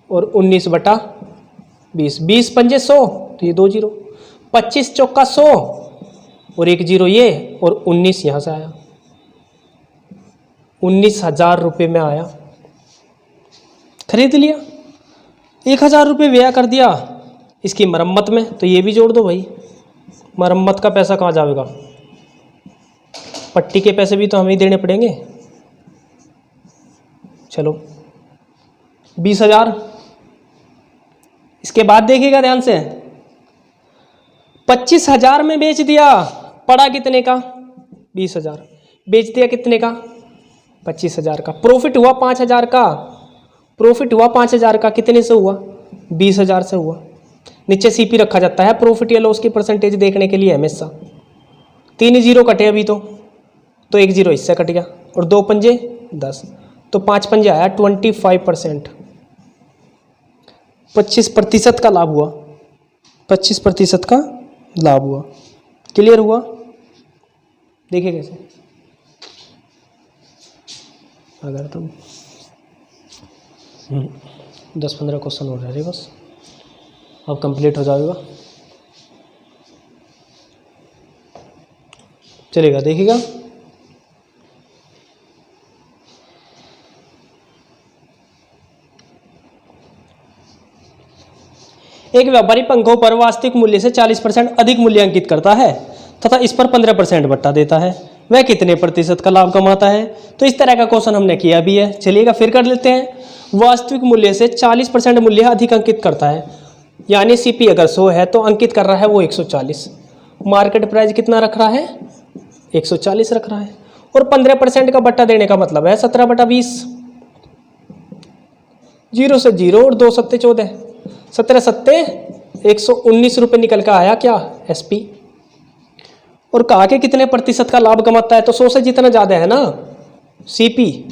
और 19/20, 20 पंजे 100, तो ये 2 0, 25 चौका 100 और 1 0 ये, और 19 यहाँ से आया, 19,000 रुपये में आया, खरीद लिया। 1,000 रुपये व्यय कर दिया इसकी मरम्मत में, तो ये भी जोड़ दो भाई। मरम्मत का पैसा कहाँ जाएगा? पट्टी के पैसे भी तो हमें ही देने पड़ेंगे। चलो 20,000। इसके बाद देखिएगा ध्यान से, 25,000 में बेच दिया, पड़ा कितने का? 20,000। बेच दिया कितने का? 25,000 का। प्रॉफिट हुआ 5,000 का, प्रॉफिट हुआ 5,000 का। कितने से हुआ? 20,000 से हुआ। नीचे सीपी रखा जाता है प्रॉफिट या लॉस की परसेंटेज देखने के लिए हमेशा। 3 0 कटे अभी तो 1 0 इससे कट गया, और 2 पंजे 10, तो 5 पंजे आया 25%। 25% का लाभ हुआ, 25% का लाभ हुआ। क्लियर हुआ? देखिए कैसे। अगर तुम 10-15 क्वेश्चन हो रहे बस, अब कंप्लीट हो जाएगा। चलेगा, देखिएगा। एक व्यापारी पंखों पर वास्तविक मूल्य से 40% अधिक मूल्य अंकित करता है तथा इस पर 15% बट्टा देता है। वह कितने प्रतिशत का लाभ कमाता है? तो इस तरह का क्वेश्चन हमने किया भी है। चलिएगा फिर कर लेते हैं। वास्तविक मूल्य से 40% मूल्य अधिक अंकित करता है, यानी सीपी अगर 100 है तो अंकित कर रहा है वो 140। मार्केट प्राइस कितना रख रहा है? 140 रख रहा है। और 15% का बट्टा देने का मतलब है 17/20। 0 से 0 और 2 सत्ते 14, 17 सत्ते 119 रुपये निकल कर आया क्या? एसपी। और कहा कि कितने प्रतिशत का लाभ कमाता है, तो 100 से जितना ज़्यादा है ना सीपी,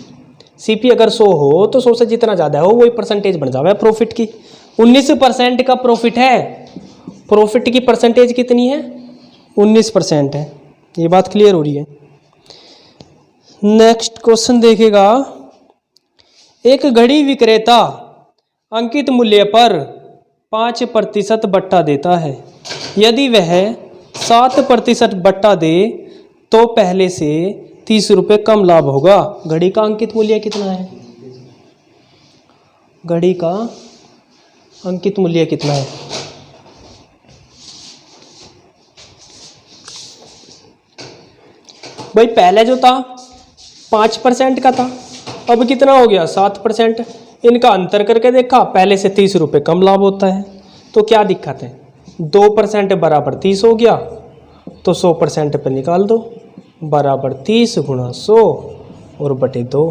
सीपी अगर 100 हो तो 100 से जितना ज़्यादा हो वही परसेंटेज बन जावे प्रॉफिट की। 19% का प्रॉफिट है, प्रॉफिट की परसेंटेज कितनी है? 19% है। ये बात क्लियर हो रही है? नेक्स्ट क्वेश्चन देखेगा, एक घड़ी विक्रेता अंकित मूल्य पर 5% बट्टा देता है। यदि वह 7% बट्टा दे तो पहले से 30 रुपये कम लाभ होगा। घड़ी का अंकित मूल्य कितना है? घड़ी का अंकित मूल्य कितना है? भाई पहले जो था 5% का था, अब कितना हो गया? 7%। इनका अंतर करके देखा, पहले से 30 रुपये कम लाभ होता है। तो क्या दिक्कत है? 2% बराबर 30 हो गया, तो 100% पे निकाल दो, बराबर 30 गुणा 100 और बटे 2।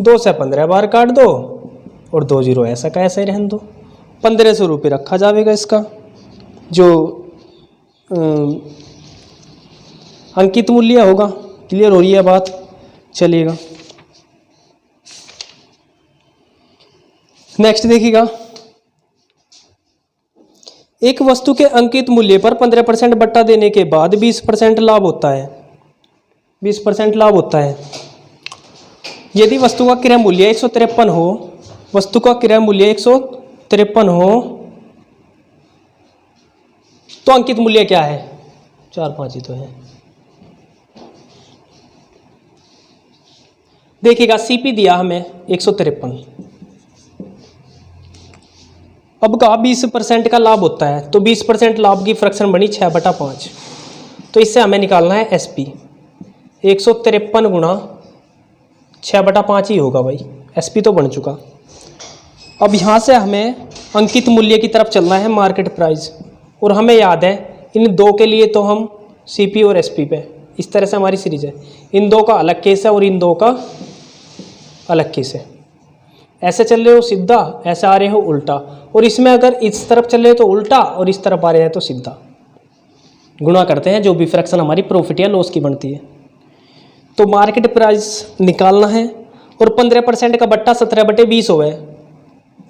2 से 15 बार काट दो और 2 जीरो ऐसा का ऐसा ही रहने दो। 1500 रुपये रखा जाएगा इसका जो अंकित मूल्य होगा। क्लियर हो रही है बात? चलिएगा नेक्स्ट देखिएगा, एक वस्तु के अंकित मूल्य पर 15% बट्टा देने के बाद 20% लाभ होता है। 20% लाभ होता है। यदि वस्तु का क्रय मूल्य 153 हो, वस्तु का क्रय मूल्य 153 हो तो अंकित मूल्य क्या है? 4-5 ही तो है। देखिएगा सीपी दिया हमें 153, अब का 20% का लाभ होता है, तो 20% लाभ की फ्रैक्शन बनी 6/5। तो इससे हमें निकालना है एसपी। 153 गुणा 6/5 ही होगा भाई, एसपी तो बन चुका। अब यहाँ से हमें अंकित मूल्य की तरफ चलना है, मार्केट प्राइस। और हमें याद है इन दो के लिए तो हम सीपी और एसपी पे, इस तरह से हमारी सीरीज है। इन दो का अलग केस है और इन दो का अलग केस है। ऐसे चल रहे हो सीधा, ऐसे आ रहे हो उल्टा, और इसमें अगर इस तरफ चल रहे हो तो उल्टा और इस तरफ आ रहे हैं तो सीधा। गुणा करते हैं जो भी फ्रैक्शन हमारी प्रॉफिट या लॉस की बनती है। तो मार्केट प्राइस निकालना है और 15% का बट्टा 17/20 हो गए।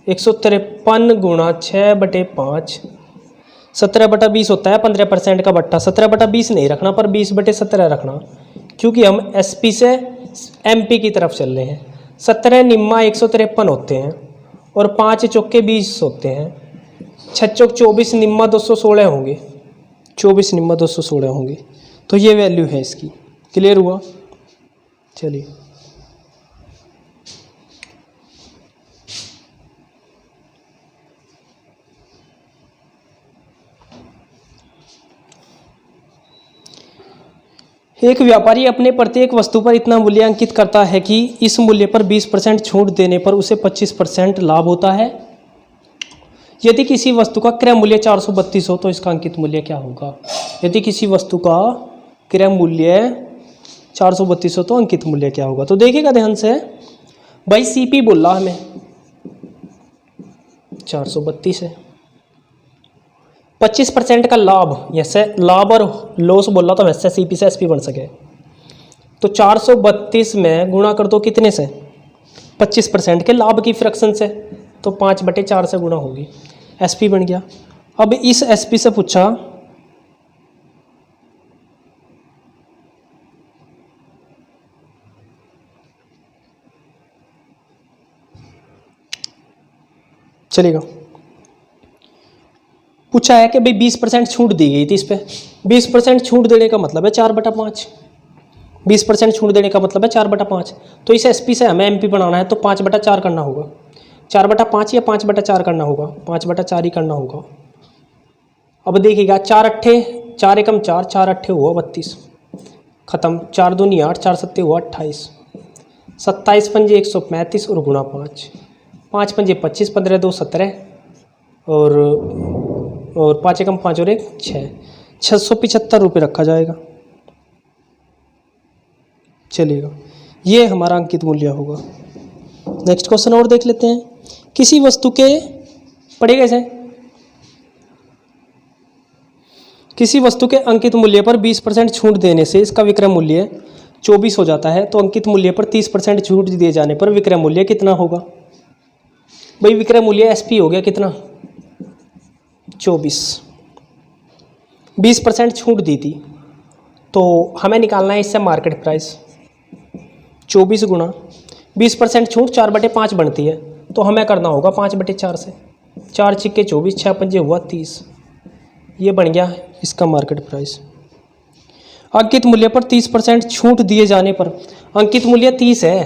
153 गुणा 6/5, 17/20 होता है 15% का बट्टा। 17/20 नहीं रखना पर 20/17 रखना, क्योंकि हम एसपी से एमपी की तरफ चल रहे हैं। 17 निम्मा 153 होते हैं और 5 चौके 20 होते हैं। 6 चौक 24 निम्मा 216 होंगे। 24 निम्मा 216 होंगे। तो ये वैल्यू है इसकी। क्लियर हुआ? चलिए एक व्यापारी अपने प्रत्येक वस्तु पर इतना मूल्य अंकित करता है कि इस मूल्य पर 20% छूट देने पर उसे 25% लाभ होता है। यदि किसी वस्तु का क्रय मूल्य 432 हो तो इसका अंकित मूल्य क्या होगा? यदि किसी वस्तु का क्रय मूल्य 432 हो तो अंकित मूल्य क्या होगा? तो देखिएगा ध्यान से भाई, सीपी बोल रहा हमें 432 है, 25% का लाभ, जैसे लाभ और लॉस बोल रहा तो वैसे सीपी से एसपी बन सके। तो 432 में गुणा कर दो कितने से? 25% के लाभ की फ्रैक्शन से, तो 5/4 से गुणा होगी, एसपी बन गया। अब इस एसपी से पूछा चलेगा, पूछा है कि भाई 20% छूट दी गई थी इस पे। 20% छूट देने का मतलब है 4/5। 20% छूट देने का मतलब है 4/5। तो इस एसपी से हमें एमपी बनाना है तो 5/4 करना होगा। 4/5 या 5/4 करना होगा? 5/4 ही करना होगा। अब देखिएगा 4 अट्ठे 4 एकम 4, 4 अट्ठे हुआ 32, खत्म। 4 दूनी 8, 4 सत्ते हुआ 28, 27 पंजे 135 और गुणा 5, 5 पंजे 25, 15 2 17 और 5 एकम 5 और 1 6, 675 रुपये रखा जाएगा। चलिएगा, ये हमारा अंकित मूल्य होगा। नेक्स्ट क्वेश्चन और देख लेते हैं। किसी वस्तु के पढ़े कैसे? किसी वस्तु के अंकित मूल्य पर 20% छूट देने से इसका विक्रय मूल्य 24 हो जाता है, तो अंकित मूल्य पर 30% छूट दिए जाने पर विक्रय मूल्य कितना होगा? भाई विक्रय मूल्य एसपी हो गया कितना? 24। 20% छूट दी थी तो हमें निकालना है इससे मार्केट प्राइस। 24 गुणा 20% छूट 4/5 बनती है, तो हमें करना होगा 5/4 से। 4 छिक्के 24, 6 पंजे हुआ 30। ये बन गया इसका मार्केट प्राइस। अंकित मूल्य पर 30% छूट दिए जाने पर, अंकित मूल्य 30 है,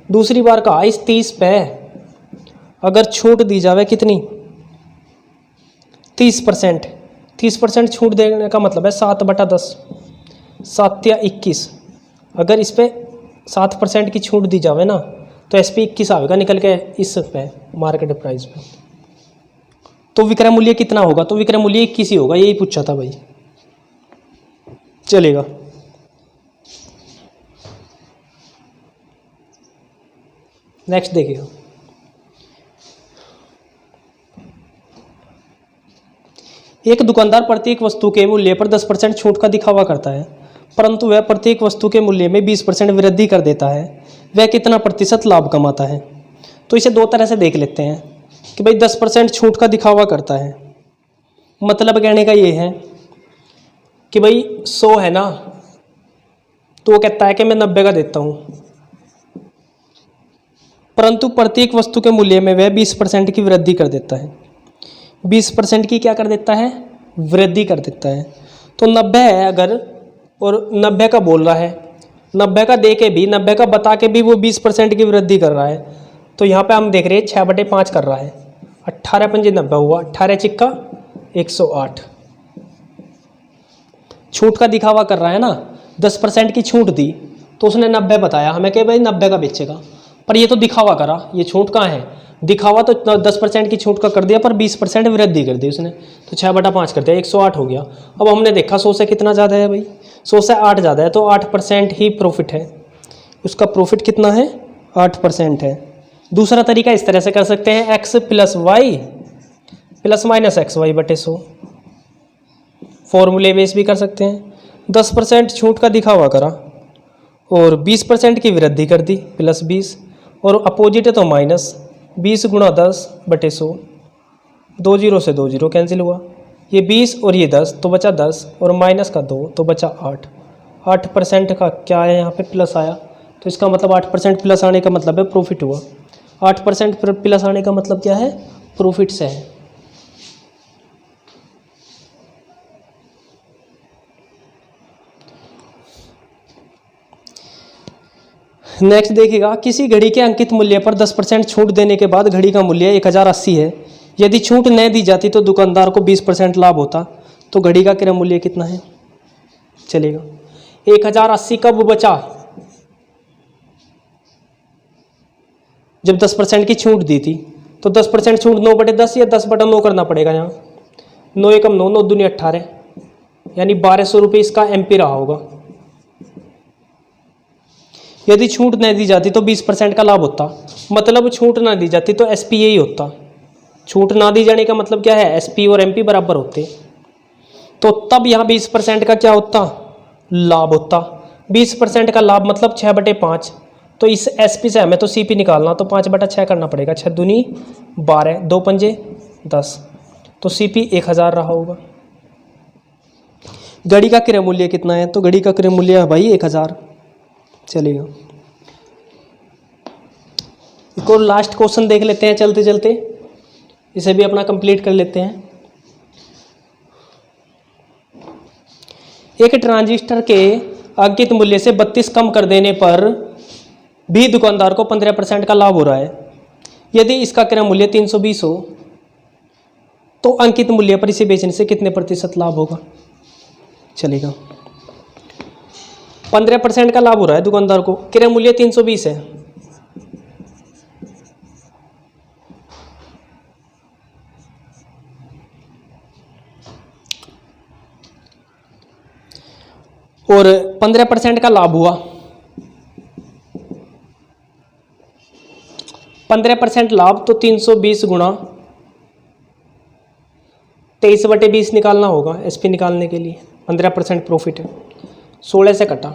दूसरी बार कहा इस 30 पे अगर छूट दी जावे कितनी, 30%। 30% छूट देने का मतलब है 7/10, 7 या 21। अगर इस पे 7% की छूट दी जावे ना तो SP 21 आएगा निकल के इस पे मार्केट प्राइस पे। तो विक्रय मूल्य कितना होगा, तो विक्रय मूल्य 21 ही होगा, यही पूछा था भाई। चलेगा। नेक्स्ट देखिएगा, एक दुकानदार प्रत्येक वस्तु के मूल्य पर 10% छूट का दिखावा करता है, परंतु वह प्रत्येक वस्तु के मूल्य में 20% वृद्धि कर देता है। वह कितना प्रतिशत लाभ कमाता है। तो इसे दो तरह से देख लेते हैं कि भाई 10% छूट का दिखावा करता है, मतलब कहने का ये है कि भाई 100 है ना, तो वो कहता है कि मैं 90 का देता हूँ, परंतु प्रत्येक वस्तु के मूल्य में वह 20% की वृद्धि कर देता है। 20% की क्या कर देता है, वृद्धि कर देता है। तो 90 है अगर, और 90 का बोल रहा है, 90 का दे के भी, 90 का बता के भी वो 20% की वृद्धि कर रहा है, तो यहाँ पे हम देख रहे हैं 6/5 कर रहा है। 18 पंजे 90 हुआ, 18 छिक्का 108। छूट का दिखावा कर रहा है ना, 10% की छूट दी तो उसने 90 बताया हमें कि भाई 90 का बेचेगा, पर ये तो दिखावा करा, ये छूट कहाँ है, दिखावा तो 10% की छूट का कर दिया पर 20% वृद्धि कर दी उसने, तो 6/5 कर दिया, 108 हो गया। अब हमने देखा 100 से कितना ज़्यादा है भाई, 100 से 8 ज़्यादा है, तो 8% ही प्रॉफिट है, उसका प्रॉफिट कितना है, 8% है। दूसरा तरीका इस तरह से कर सकते हैं, x + y ± xy/100, फॉर्मूले बेस भी कर सकते हैं। 10% छूट का दिखावा करा और 20% की वृद्धि कर दी, +20, और अपोजिट है तो माइनस 20 गुणा 10/100, 2 0 से 2 0 कैंसिल हुआ, ये 20 और ये 10 तो बचा 10, और माइनस का 2 तो बचा 8। 8% का क्या है यहाँ पे प्लस आया, तो इसका मतलब 8% प्लस आने का मतलब है प्रॉफिट हुआ। 8% प्लस आने का मतलब क्या है, प्रॉफिट से है। नेक्स्ट देखिएगा, किसी घड़ी के अंकित मूल्य पर 10% छूट देने के बाद घड़ी का मूल्य 1080 है। यदि छूट न दी जाती तो दुकानदार को 20% लाभ होता, तो घड़ी का क्रय मूल्य कितना है। चलेगा, 1080 कब बचा, जब 10% की छूट दी थी, तो 10% छूट 9/10 या 10/9 करना पड़ेगा। यहाँ 9 एकम 9, 9 दूनी 18, यानी 1200 रुपये इसका MP रहा होगा। यदि छूट नहीं दी जाती तो 20% का लाभ होता, मतलब छूट ना दी जाती तो SP ही होता। छूट ना दी जाने का मतलब क्या है, SP और MP बराबर होते, तो तब यहाँ 20% का क्या होता, लाभ होता। 20% का लाभ मतलब 6/5, तो इस SP से हमें तो CP निकालना, तो 5/6 करना पड़ेगा, 6 दूनी 12, 2 पंजे 10, तो CP 1000 रहा होगा। घड़ी का क्रय मूल्य कितना है, तो घड़ी का क्रय मूल्य है भाई 1000। चलिएगा, एक और लास्ट क्वेश्चन देख लेते हैं चलते चलते, इसे भी अपना कंप्लीट कर लेते हैं। एक ट्रांजिस्टर के अंकित मूल्य से 32 कम कर देने पर भी दुकानदार को 15% का लाभ हो रहा है। यदि इसका क्रय मूल्य 320 हो तो अंकित मूल्य पर इसे बेचने से कितने प्रतिशत लाभ होगा। चलेगा, 15% का लाभ हो रहा है दुकानदार को, क्रय मूल्य 320 है, और 15% का लाभ हुआ, 15% लाभ तो 320 गुणा 23/20 निकालना होगा SP निकालने के लिए। 15% प्रॉफिट है, 16 से कटा,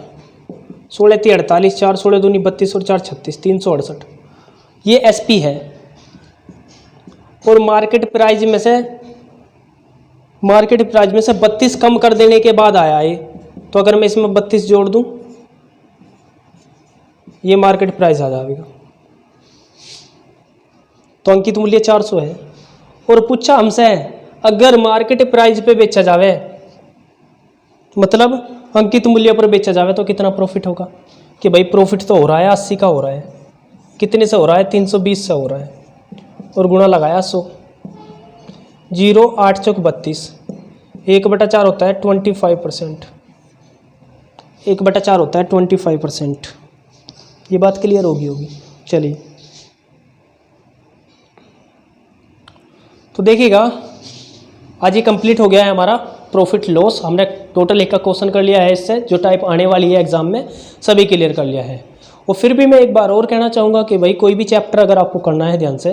16 × 48, 4 16 दूनी 32 और 4 36, 368, ये SP है। और मार्केट प्राइस में से 32 कम कर देने के बाद आया ये, तो अगर मैं इसमें 32 जोड़ दूं ये मार्केट प्राइस आ जाएगा। तो अंकित मूल्य 400 है। और पूछा हमसे अगर मार्केट प्राइस पे बेचा जावे, मतलब अंकित मूल्य पर बेचा जावे तो कितना प्रॉफिट होगा। कि भाई प्रॉफिट तो हो रहा है 80 का हो रहा है, कितने से हो रहा है 320 से हो रहा है, और गुणा लगाया 100, 0 8 चौक 32, 1/4 होता है 25%, 1/4 होता है 25%। ये बात क्लियर होगी। चलिए तो देखिएगा आज ये कंप्लीट हो गया है हमारा प्रॉफिट लॉस। हमने टोटल एक का क्वेश्चन कर लिया है, इससे जो टाइप आने वाली है एग्जाम में सभी क्लियर कर लिया है। और फिर भी मैं एक बार और कहना चाहूँगा कि भाई कोई भी चैप्टर अगर आपको करना है ध्यान से,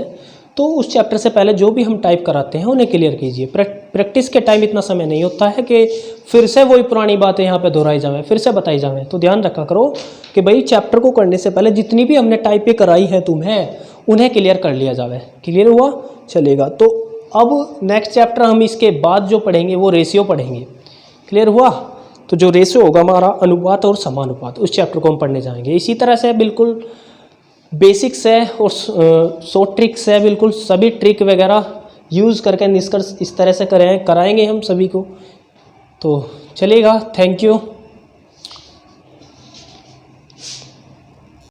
तो उस चैप्टर से पहले जो भी हम टाइप कराते हैं उन्हें क्लियर कीजिए। प्रैक्टिस के टाइम इतना समय नहीं होता है कि फिर से वही पुरानी बातें यहाँ पे दोहराई जाएं, फिर से बताई जाएं। तो ध्यान रखा करो कि भाई चैप्टर को करने से पहले जितनी भी हमने टाइप पे कराई है तुम्हें, उन्हें क्लियर कर लिया जाए। क्लियर हुआ? चलेगा। तो अब नेक्स्ट चैप्टर हम इसके बाद जो पढ़ेंगे वो रेशियो पढ़ेंगे। क्लियर हुआ? तो जो रेशियो होगा हमारा अनुपात और समानुपात, उस चैप्टर को हम पढ़ने जाएंगे। इसी तरह से बिल्कुल बेसिक्स है और शॉर्ट ट्रिक्स है, बिल्कुल सभी ट्रिक वगैरह यूज़ करके निष्कर्ष इस तरह से कराएंगे हम सभी को। तो चलेगा। Thank you.